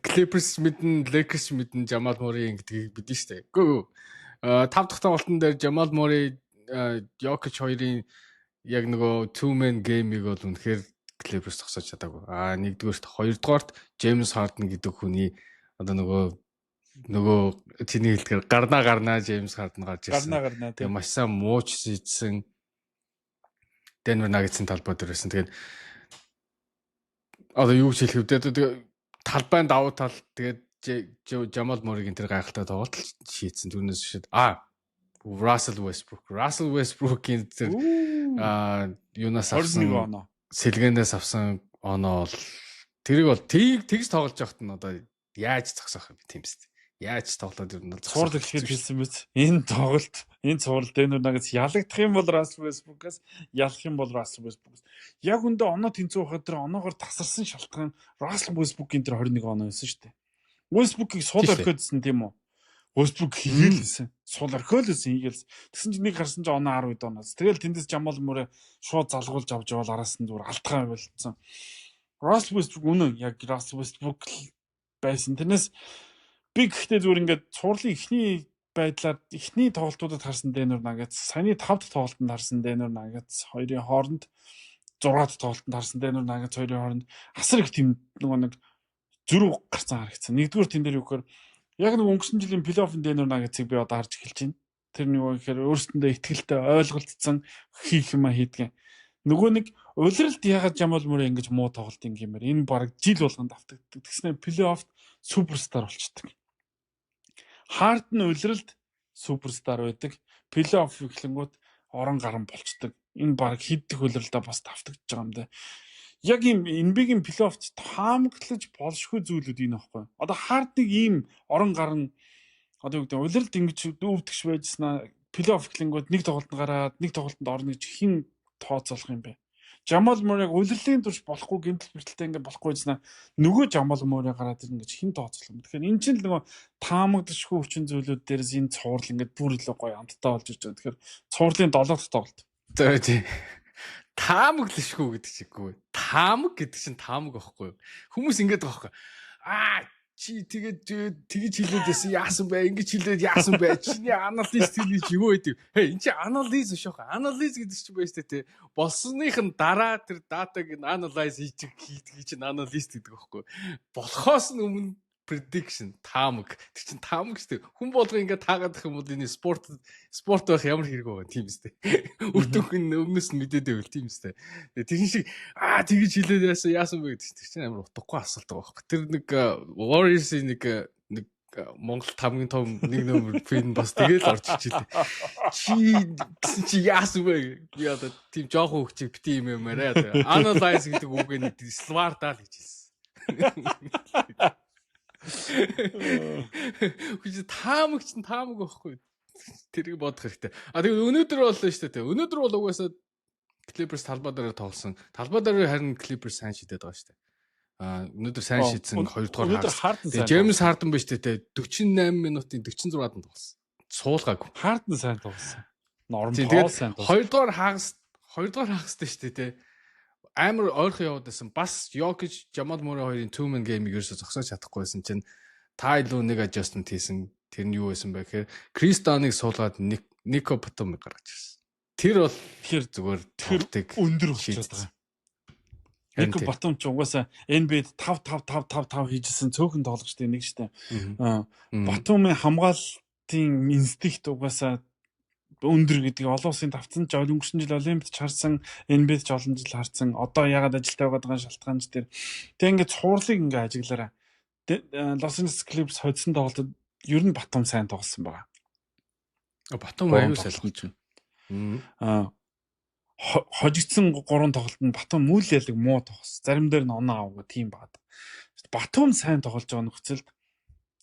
Clippers мэдэн Lakers мэдэн Jamal Murray гэдгийг бидэн штэ. Гүү. 5 дахь тоглолтын дээр Jamal Murray Jokic хоёрын яг нөгөө two man game-ийг бол үнэхээр Clippers зогсоож чадаагүй. Нэгдүгээрт хоёрдугаарт James Harden гэдэг хүний одоо нөгөө нөгөө чиний хэлдгээр гарнаа Джеймс Харден гарч ирсэн. Гарнаа Тэгээ маш сайн мууч хийсэн Denver Nuggets-ийн талбай дээр байсан. Тэгээд одоо юу ч хэлэх вэ? Тэгээ талбайн давуу тал тэгээд Jamal Murray-гийн тэр гайхалтай тоглолт шийдсэн. Түүнээс шид Russell Westbrook-ийн тэр юунаас авсан сэлгэнээс авсан оноо бол тэрийг бол тэгж тоглож явахт нь одоо яаж зогсоох юм тийм үст. Яаж тоглоод ер нь цуурлаг гэхэд хэлсэн мэт энэ тоглолт Denver Nuggets ялагдах юм бол Russell Westbrook-аас ялах юм бол Russell Westbrook. Яг үндэ оноо тэнцүү хахад тэр оноогоор тасарсан шалтгаан Russell Westbrook-ийн тэр 21 оноо байсан шүү дээ. Westbrook-ийг суул орхиодсэн тийм үү? Westbrook хийлсэн. Суул орхиолсэн хийгээл. Тэгсэн чинь нэг харсан чинь оноо 10 оноос. Тэгэл тэндээс Jamal Murray шууд залгуулж авч явал араас нь зүгээр алтгай байлцсан. Russell Westbrook үнэн яг Russell Westbrook байсан. Тэрнээс би гэхдээ зүгээр ингээд цуурлын эхний байдлаар эхний тоглолтуудад харсан Denver Nuggets, саяны 5 дахь тоглолтод харсан Denver Nuggets хоёрын хооронд 6 дахь тоглолтод харсан Denver Nuggets хоёрын хооронд асар их тийм нөгөө нэг зөрүү гарцсан харагдсан. Нэгдүгээр тэн дээр юу гэхээр яг нэг өнгөрсөн жилийн плей-оффын Denver Nuggets-ыг би одоо харж эхэлж байна. Тэр нэг юу гэхээр өөрсдөндөө ихтгэлтэй ойлголцсон хийх юм хийдгэн. Нөгөө нэг улиралд ягаад Jamal Murray ингэж муу тоглолт ингээмээр энэ баг жил болгонд автагддаг. Тэгснээр плей-оффт суперстар болчдөг. Харден улиралд суперстар байдаг. Плей-офф эхлэнгүүт орон гарan болчдөг. Энэ баг хиддэх улиралдаа бас давтагдж байгаа юм да. Яг ийм NBA-гийн плей-оффт таамаглаж болшгүй зүйлүүд энэ байхгүй. Одоо Хардныг ийм орон гарan одоо юу гэдэг улиралд ингэж дүүвдэгч байжснаа плей-офф эхлэнгүүт нэг тоглолтод гараад нэг тоглолтод орно гэж хэн тооцоолох юм бэ? Jamal Murray улирлын турш болохгүй гэмтэл бэртэлтэй ингэ болохгүй гэснээр нөгөө Jamal Murray гараад ирнэ гэж хэн тооцоолох юм. Тэгэхээр энэ чинь л нөгөө таамагдшгүй хүчин зүйлүүд дээрээс энэ цуврал ингэ бүр илүү гоё амттай болж ирж байгаа. Тэгэхээр цувралын 7 дахь тоглолт. За тий. Таамаглашгүй гэдэг чиггүй. Таамаг гэдэг чинь таамаг байхгүй юу? Хүмүүс ингэж байгаа байхгүй. Чи тэгэж хэлээд байсан яасан бай, ингэж хэлээд яасан бай. Чиний анализ гэж юу гэдэг. Энэ чи анализ шүүх. Анализ гэдэг чинь байж тээ. Болсных нь дараа тэр датаг нь анализ хийдэг чинь анализ гэдэг байхгүй. Болохоос нь өмнө prediction таамаг. Тэр чинь таамаг шүү дээ. Хүн болго ингэ таагаад их юм бол энэ спорт байх ямар хэрэг байгаа тийм үстэй. Өвтөнх нь өмнөөс нь мэдээд байвал тийм үстэй. Тэгин шиг тэгэж хэлээд яасан бэ гэдэг чинь амар утгагүй асуулт байгаа байхгүй. Тэр нэг Warriors-ийн нэг Монгол хамгийн том нэг нөмөр фэн бас тэгэл орж ирлээ. Чи яасан бэ? Би одоо тийм жоохон хөвчийг бити юм юмараа. Analyze гэдэг үгээр нэг Svartal гэж хэлсэн. Хүч таамаг байхгүй. Тэрийг бодох хэрэгтэй. Тэгээд өнөөдөр бол шүү дээ. Өнөөдөр бол угаасаа Clippers талбай дээр тоглосон. Талбай дээр харин Clippers сайн шидэд байгаа шүү дээ. Өнөөдөр сайн шийдсэн 2 дугаар хагас. James Harden биш дээ. 48 минутын 46-ад тоглосон. Суулгаагүй. Harden сайн тоглосон. Norm Paul сайн тоглосон. 2 дугаар хагастай шүү дээ. Амар ойрхон яваад байсан. Бас Jokic, Jamal Murray хоёрын two-man game-ийг ерөөсө зогсоож чадахгүйсэн чинь та илүү нэг adjustment хийсэн. Тэр нь юу байсан бэ гэхээр Chris Dunn-ыг суулгаад Nico Batum-ыг гаргаж ирсэн. Тэр бол тэгэхээр зүгээр тэр өндөр болчиход байгаа. Nico Batum ч угаасаа NBA-д 5 хийжсэн цөөхөн тоглогчтой нэг штэ. Batum-ын хамгаалтын инстинкт угаасаа өндөр гэдэг олон улсын давтсан ч өнгөрсөн жил Олимпиад ч харсан, NBA-д ч олон жил харсан. Одоо ягаад ажилтаа байгаа шалтгаан ч тэр. Тэг ингээд цуурлыг ингээд ажиглаараа. Los Angeles Clippers хоцсон тоглолтод ер нь Batum сайн тоглосон байгаа. Batum аюу салхиж байна. Хожигдсан 3 тоглолтод Batum үл ялэг муу тоглосон. Зарим дээр нь оноо авгаа тийм баад. Batum сайн тоглож байгаа нөхцөлд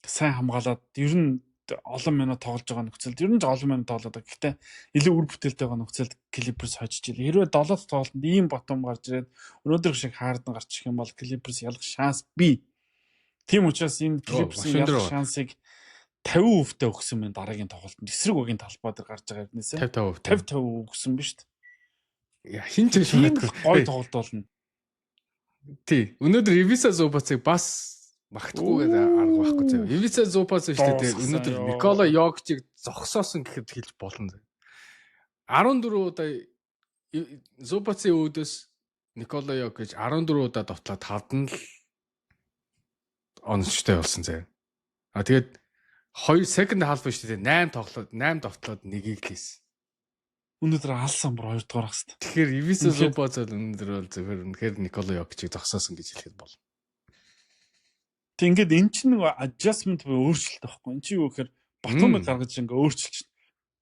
сайн хамгаалаад ер нь олон минут тоглож байгаа нөхцөлд ер нь олон минут тоглоод байгаа. Гэхдээ илүү үр бүтээлтэй байгаа нөхцөлд Clippers хожиж илээ. Хэрвээ 7 дахь тоглолтод ийм Batum гарч ирээд өнөөдөр шиг Harden гарчих юм бол Clippers ялах шанс бий. Тийм учраас энэ Clippers-ийн ялах шансыг 50% өгсөн байна дараагийн тоглолтод. Эсрэг үгийн талбай дээр гарч байгаа хэрнээсээ 50% өгсөн биз дээ. Хин ч шүүхэтгүй гой тоглолт болно. Тий. Өнөөдөр Ivica Zubacыг бас магтахгүй гэдэг арга байхгүй заяа. Ivica Zubac шүү дээ. Өнөөдөр Nikola Jokic-ыг зогсоосон гэхэд хэлж болно. 14 удаа Zubac-ийн өөдөөс Nikola Jokic 14 удаа довтлоод 5-д нь л онцтой болсон заяа. Тэгээд 2 second half шүү дээ. 8 тоглоод нэгийг л хийсэн. Өнөөдөр алсан бүр 2 дугаар хэвчээ. Тэгэхээр Ивиса Зубоцол өнөөдөр бол зөвхөн үнэхээр Николо Йокичийг зогсоосон гэж хэлэхэд болно. Тэг ингээд эн чинь нэг adjustment буюу өөрчлөлт байхгүй. Эн чинь юу гэхээр Батумыг гаргаж ингээ өөрчилж.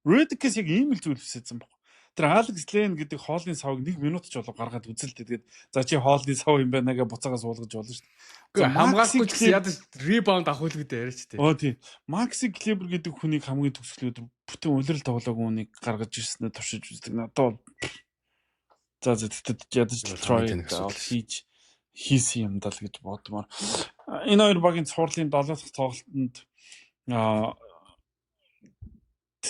Redicus яг ийм л зүйл хүссэн баг. Тэр Alex Len гэдэг хоолны савыг 1 минут ч болов гаргаад үзэлтэй. Тэгээд за чи хоолны сав юм байна гээ буцаага суулгаж болно шүү дээ. Хамгаалахгүй ч ядаж rebound авах үлгүүд яриач тээ. Тийм. Maxi Kleber гэдэг хүнийг хамгийн төгсгөлөд бүтэн улирал тоглоогүй хүнийг гаргаж ирснээр туршиж үздэг. Надад за тэгтээ ядаж Troy хийсэн юм даа л гэж бодмоор. Энэ хоёр багийн цуурлын 7 дахь тоглолтод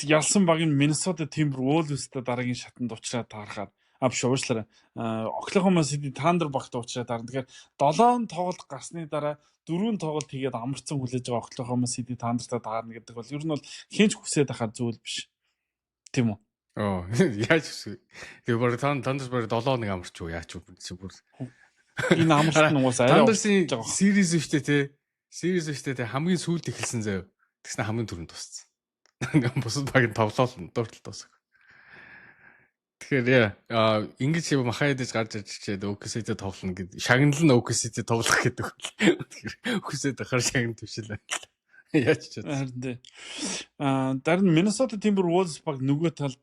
ялсан баг нь Minnesota Timberwolves-тэй дараагийн шатанд уучраад таарахаар уучлаарай. Oklahoma City Thunder багт уучраад таарна. Тэгэхээр 7 тоглолт гарсны дараа 4 тоглолт хийгээд амарцсан хүлээж байгаа Oklahoma City Thunder-тай таарна гэдэг бол ер нь бол хинч хүсээд ахаар зүйл биш. Тийм үү? Яаж вэ? Тэгээ бүр Thunder бүр 7-1 амарч юу яач бүр. Энэ амарч нь уусаа арай Thunder-ийн series шүү дээ те. Series шүү дээ те. Хамгийн сүүлд эхэлсэн заяа. Тэгснэ хамгийн түрүүнд тусцсан. Бусад баг нь тоглоол дуртал тусах. Тэгэхээр ингэж юм махайдаж гарч ирчээд OKC-тэй тоглоно гэдэг. Шагнал нь OKC-тэй тоглох гэдэг. Тэгэхээр OKC-тэй дахаар шагнал төвшөлээ. Яаж ч харин дараа нь Minnesota Timberwolves баг нөгөө талд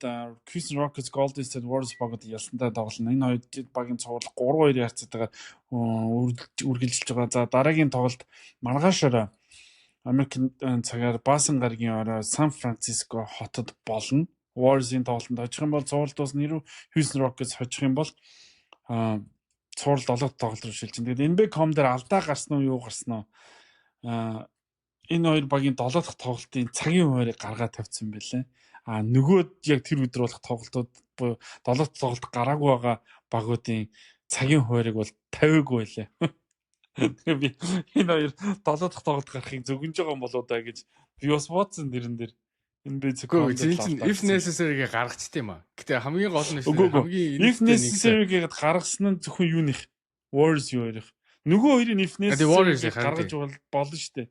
Houston Rockets Golden State Warriors багт ялсантай тоглоно. Энэ хоёр багийн цуврал 3-2 харьцаатайгаар үргэлжилж байгаа. За дараагийн тоглолт маргаашаар Америкийн цагаар Баасан гарагийн орой Сан Франциско хотод болно. Warriors-ийн тоглолтод очих юм бол цуврал дуусна. Houston Rockets хочих юм бол цуврал 7 тоглолт руу шилжин. Тэгээд NBA.com дээр алдаа гарсан уу юу гарсан уу? Энэ хоёр багийн 7 дахь тоглолтын цагийн хуваарийг гаргаад тавьсан байлээ. Нөгөө яг тэр өдөр болох тоглолтууд буюу 7 дахь тоглолт гараагүй байгаа багуудын цагийн хуваарийг бол тавиагүй байлээ. Тэгээ би энэ хоёр 7 дахь тоглолт гарахыг зөвгөнж байгаа юм болоо да гэж би бас бодсон дэрэн дээр. Энэ би зөвхөн if necessary-г гаргацтай юм аа. Гэтэ хамгийн гол нь хамгийн if necessary-г гаргасан нь зөвхөн юуных Warriors юу ярих. Нөгөө хоёрын if necessary-г гаргаж болно шүү дээ.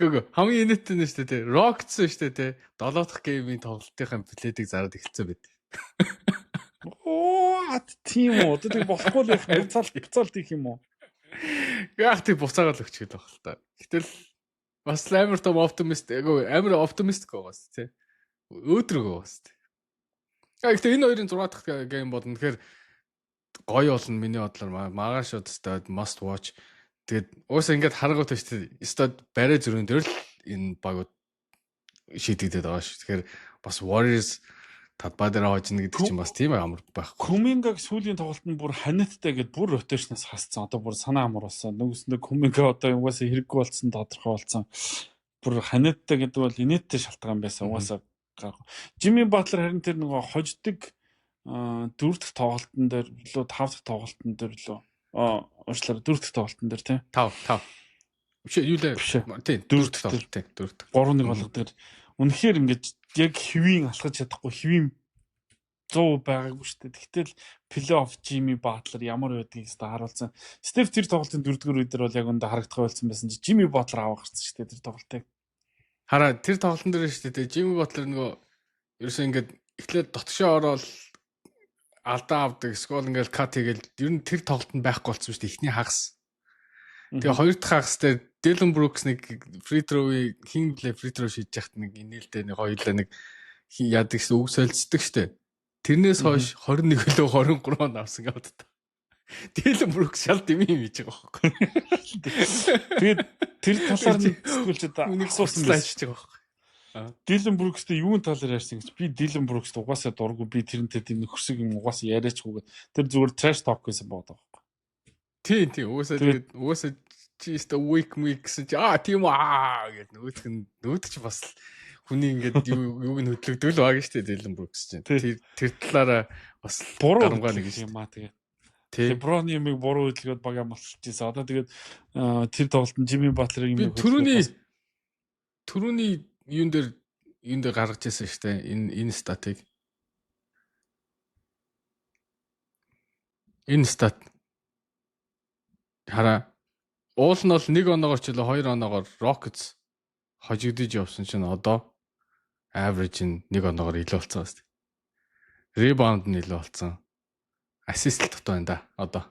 Гүг хамгийн инээдтэй нь шүү дээ. Rockets шүү дээ. 7 дахь геймийн тоглолтын плейдийг зараад эхэлсэн байт. Тийм үү. Тэг болохгүй л их буцаалт их юм уу? Яг тийм буцаагаад өгч гээд байх л та. Гэтэл бас амар том оптимист, амар оптимистик байгаас тий. Өөдрөгөө бас тий. Гэхдээ энэ хоёрын 6 дахь гейм болно. Тэгэхээр гоё болно миний бодлоор маргааш удаа must watch. Тэгээд уусаа ингээд харгуут шүү дээ. Стад барай зөрүүн дээр л энэ багууд шийдэгдээд байгаа шүү. Тэгэхээр бас Warriors Тадбаа дээр хожно гэдэг чинь бас тийм амар байхгүй. Кумингаг сүүлийн тоглолтод бүр ханиттай гэд бүр ротейшнаас хасцсан. Одоо бүр санаа амар болсон. Нөгөөсөндөө Куминга одоо угаасаа хэрэггүй болсон тодорхой болсон. Бүр ханиттай гэдэг бол инээдтэй шалтгаан байсан. Угаасаа гарах. Jimmy Butler харин тэр нөгөө хождог 4 дахь тоглолтын дээр лөө 5 дахь тоглолтын дээр лөө уучлаарай 4 дахь тоглолтын дээр тийм 5 биш юу лээ тийм 4 дахь тоглолт тийм 4 дахь 3-1 болох дээр үнэхээр ингэж яг хэвийн алхаж чадахгүй хэвийн 100% байгаагүй шүү дээ. Тэгтэл плей-офф Jimmy Butler ямар байдгийг өстө харуулсан. Steph тэр тоглолтын 4-р үедэр бол яг өндө харагдах байлсан байсан чи Jimmy Butler авах гэсэн шүү дээ тэр тоглолтыг. Хараа тэр тоглолтын дээр шүү дээ Jimmy Butler нөгөө ерөөсөө ингээд эхлээд дотгошоо ороод алдаа авдаг скол ингээл кат хийгээл ер нь тэр тоглолтод байхгүй болсон шүү дээ эхний хагас. Тэгээ хоёр дахь хагас дээр Dylan Brooks нэг free throw-ийг free throw шийдэж яхад нэг инээлдээ нэг хоёулаа нэг яадаг гэсэн үг солилцдог штэ. Тэрнээс хойш 21 лөө 23 он авсан гэдэг. Dylan Brooks шал дэмий юм хийж байгаа байхгүй. Тэгээд тэр талаар нэг сүүлчээд асуусан байж байгаа байхгүй. Dylan Brooks-тэй юун талаар ярьсан гэж би Dylan Brooks-т угаасаа дурггүй би тэрнтэй тийм хөрсөг юм угаасаа яриачгүй тэр зүгээр trash talk гэсэн бод байгаа байхгүй. Тийм угаасаа just a week гэсэн чи тийм гэд нөгөөд чи бас хүний ингээд юуг нь хөдлөгдөл байгаа шүү дээ Dylan Brooks чинь. Тэр талаараа бас гарамгаа нэг юм аа тэгээд. LeBron юмыг буруу хөдөлгөөд багаа малтчихсан. Одоо тэгээд тэр тоглолтод Jimmy Butler-ийн юм түрүүний юун дээр гаргаж ирсэн шүү дээ энэ статыг. Энэ стат хараа Уул нь бол 1 оноогоор ч илүү 2 оноогоор Rockets хожигдож явсан чинь одоо average нь 1 оноогоор илүү болсон байна. Rebound нь илүү болсон. Assist л тотоо байна да одоо.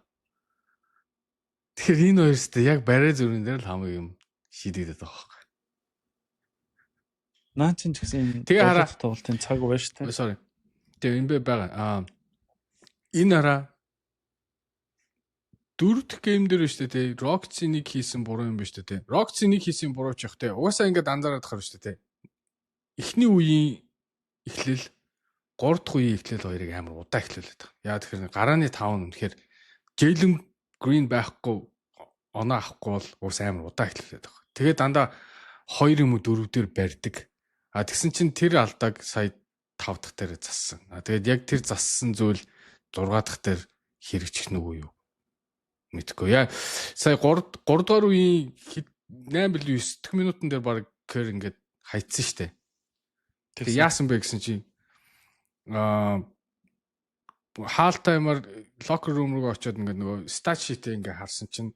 Тэгэхээр энэ хоёрстой яг барай зүрийн дээр л хамаг юм шийдэгдээд байгаа байхгүй. Наа чинь ч гэсэн Тэгээ хараа тоглолтын цаг байна шүү дээ. Sorry. Тэгээ энэ байгаа. Энэ хараа 4 дахь гейм дээр шүү дээ. Rockets-ийн нэг хийсэн буруу юм ба шүү дээ. Rockets-ийн нэг хийсэн буруу ч явах те. Угаасаа ингээд анзаараад тахаар шүү дээ. Эхний үеийн эхлэл 3 дахь үеийн эхлэл хоёрыг амар удаа эхлүүлээд байгаа. Яа тэгэхээр гарааны 5 нь үнэхээр Jalen Green байхгүй оноо авахгүй бол уус амар удаа эхлүүлээд байгаа. Тэгээд дандаа 2 юм уу 4 дээр барьдаг. Тэгсэн чинь тэр алдааг сая 5 дахь дээр зассан. Тэгээд яг тэр зассан зүйл 6 дахь дээр хэрэгжих нүгөө юу? Мэдгүй. Яа сая 3 дугаар үеийн 8 бил 9 дэх минутын дээр баг кэр ингээд хайцсан штэ. Тэг яасан бэ гэсэн чинь хаал таймаар locker room руу очиод ингээд нөгөө stat sheet-ийг ингээд харсан чинь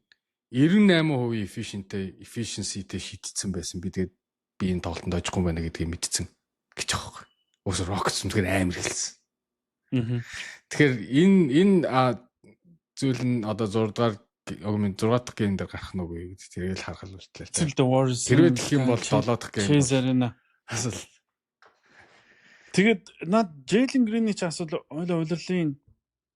98% efficiency-тэй шийдсэн байсан. Би тэгээд би энэ тоглолтод очихгүй байна гэдгийг мэдсэн гэж аахгүй. Уус Rockets үнэхээр амар хэлсэн. Тэгэхээр энэ зүйл нь одоо 6 дахь гейм дээр гарах нь үгүй гэдэг тэрийг л харах л болтлаа. Хэрвээ гэх юм бол 7 дахь гейм. Тэгээд над Jalen Green-ийн ч асуудал ойлголын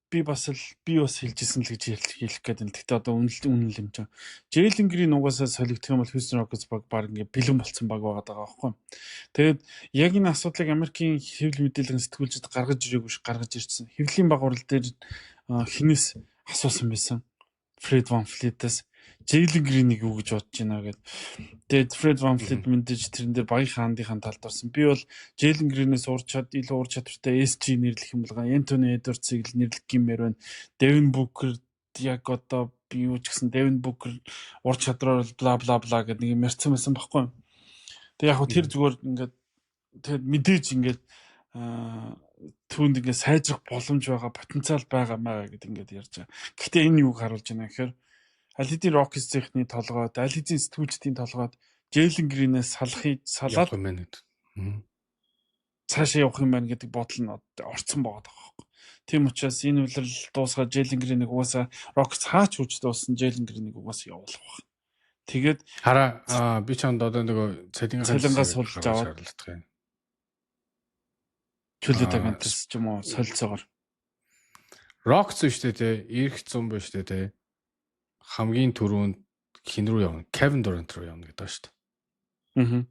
би бас хэлжсэн л гэж хэлэх гээд байна. Гэхдээ одоо үнэн юм чинь. Jalen Green угаасаа солигдох юм бол Houston Rockets баг ингээ бэлэн болцсон баг байгаа байхгүй. Тэгээд яг энэ асуудлыг Америкийн хэвлэл мэдээллийн сэтгүүлчид гаргаж ирээгүй гаргаж ирсэн. Хэвлэлийн багварал дээр хинээс асуусан байсан. Fred VanVleet-ээс Jalen Green-ийг юу гэж бодож байна гэд. Тэгээд Fred VanVleet мэдээж тэрэн дээр багийн хаандынхаа талд орсон. Би бол Jalen Green-ээс илүү ур чадвартай SG нэрлэх юм бол Anthony Edwards-ыг л нэрлэх гэмээр байна. Devin Booker яг одоо би юу ч гэсэн Devin Booker ур чадвараар бла бла бла гэдэг нэг юм ярьсан байсан байхгүй. Тэгээд яг хөө тэр зүгээр ингээд тэгээд мэдээж ингээд түүнд ингээд сайжрах боломж байгаа, потенциал байгаа маа гэдэг ингээд ярьж байгаа. Гэхдээ энэ юуг харуулж байна гэхээр аль хэдийн Rockets-ийн толгойд, аль хэдийн сэтгүүлчдийн толгойд Jalen Green-ээс салаад юм байна. Цаашаа явах юм байна гэдэг бодол нь орцсон байгаа байхгүй. Тийм учраас энэ үлрэл дуусгаад Jalen Green-ийг угаасаа Rockets хаач хүч дууссан Jalen Green-ийг угаасаа явуулах байна. Тэгээд хараа би ч одоо нөгөө цалингаас сулж аваад чөлөө тагнаас ч юм уу солилцоогоор Rockets шүү дээ. Ирэх 100 байна шүү дээ. Хамгийн түрүүнд хин рүү явна? Kevin Durant руу явна гэдэг шүү дээ.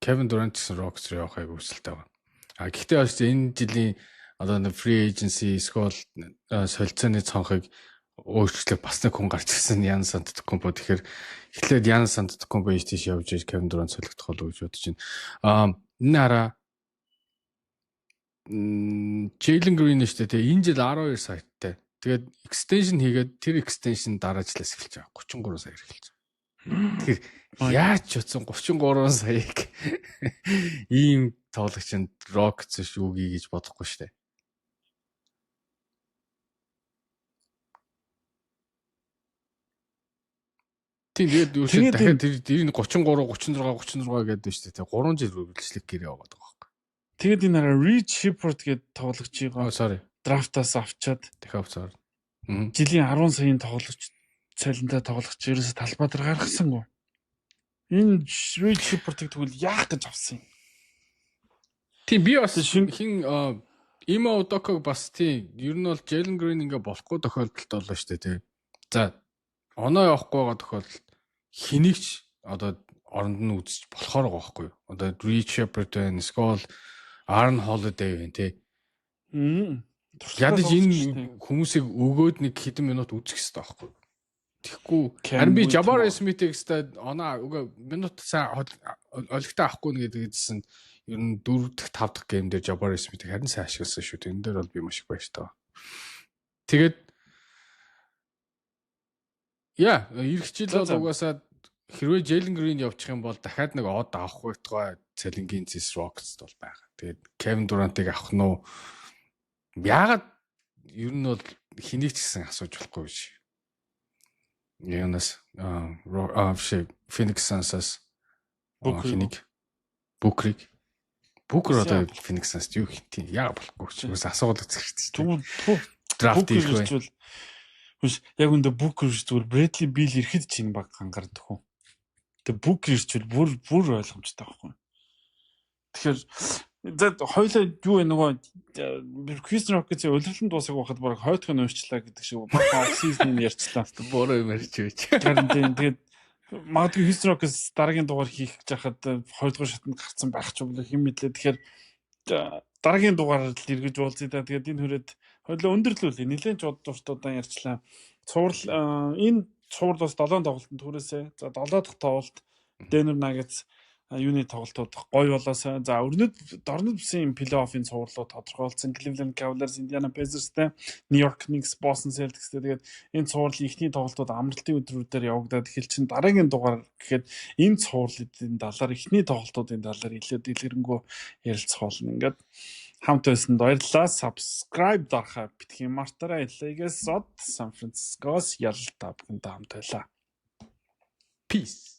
Kevin Durant гэсэн Rockets руу явахыг хүсэлтэй байна. Гэхдээ бас энэ жилийн одоо free agency эсвэл солилцооны цонхыг өөрчлөлт бас нэг хүн гарч ирсэн Giannis Antetokounmpo. Тэгэхээр эхлээд Giannis Antetokounmpo тийш явж иж Kevin Durant солигдох болов гэж бодож байна. Энэ хараа Jalen Green шүү дээ. Энэ жил 12 саятай. Тэгээд extension хийгээд тэр extension дараа жилээс эхэлж байгаа. 33 саяар эхэлж байгаа. Тэгэхээр яаж ч утсан 33 саяг ийм тоглогчинд Rockets шүүгий гэж бодохгүй шүү дээ. Тэгээд юу шиг дахиад тэр 33 36 гэдэг шүү дээ. 3 жил үргэлжлэх гэрээ байгаа байхгүй. Тэгээд энэ хараа Reed Shepard гэдэг тоглогчийг драфтаас авчаад дахиад жилийн 10 саяын цалинтай тоглогч ерөөсө талбай дээр гаргасангүй. Энэ Reed Shepard-ыг тэгвэл яах гэж авсан юм? Тийм би бас хин Има Удоког бас тийм ер нь бол Jalen Green ингээ болохгүй тохиолдолд болоо шүү дээ. За оноо явахгүй байгаа тохиолдолд хэнийгч одоо оронд нь үзэж болохоор байгаа байхгүй юу? Одоо Reed Shepard байна, Skull, Aaron Holiday байна тий. Ядаж энэ хүмүүсийг өгөөд нэг хэдэн минут үзэх хэрэгтэй байхгүй юу? Тэгэхгүй харин би Jabari Smith-ийг өстой оноо минут сайн олигтой авахгүй нэгдсэн ер нь 4 дахь 5 дахь гейм дээр Jabari Smith-ийг харин сайн ашигласан шүү дээ. Энэ дээр бол би маш их баяртай. Тэгээд ирэх жил бол угаасаа хэрвээ Jalen Green явчих юм бол дахиад нэг од авах байтугай цалингийн зэс Rockets бол байгаа. Тэгээд Kevin Durant-ыг авах нь уу? Яагаад ер нь бол хэнийг ч гэсэн асууж болохгүй биш. Юунаас Phoenix Suns-аас Booker. Booker одоо Phoenix Suns юу хийх яа болохгүй ч үс асуулт үзэх хэрэгтэй. Драфт хийх бай. Яг үндэ Booker зүгээр Bradley Beal ирэхэд чинь баг гангардаг хүн. Тэгээ Booker ирчвэл бүр ойлгомжтой байхгүй. Тэгэхээр хоёлаа юу вэ нөгөө Houston Rockets-ийн улирлан дуусах байхад баг хойдох нь өөрчлөө гэдэг шиг баг оф-сизоныг ярьчлаа. Бороо юм ярьж байж. Тэгээд магадгүй Houston Rockets дараагийн дугаар хийх гэж хахад 2 дугаар шатанд гарцсан байх ч үгүй хэм мэдлээ. Тэгэхээр дараагийн дугаараар л эргэж уулзъя да. Тэгээд энэ хүрээд хоёлаа өндөрлүүлээ. Нилээн ч удаа ярьчлаа. Энэ цуврал бас 7 тоглолтод түрээсээ. За 7 дахь тоглолт Denver Nuggets юуны тоглолтууд гоё болоосаа. За дорнод бүсийн плей-оффын цувралууд тодорхойлсон. Cleveland Cavaliers, Indiana Pacers-тэй, New York Knicks, Boston Celtics-тэй. Тэгээд энэ цуврал ихний тоглолтууд амралтын өдрүүдээр явагдаад эхэлчихэн дараагийн дугаар гэхэд энэ цувралын талаар ихний тоглолтуудын талаар илүү дэлгэрэнгүй ярилцах болно. Ингээд хамт байсанд баярлалаа. Subscribe дарахаа битгий мартаарай. Лигээс од San Francisco-с ялалтаа бүгд хамт байлаа. Peace.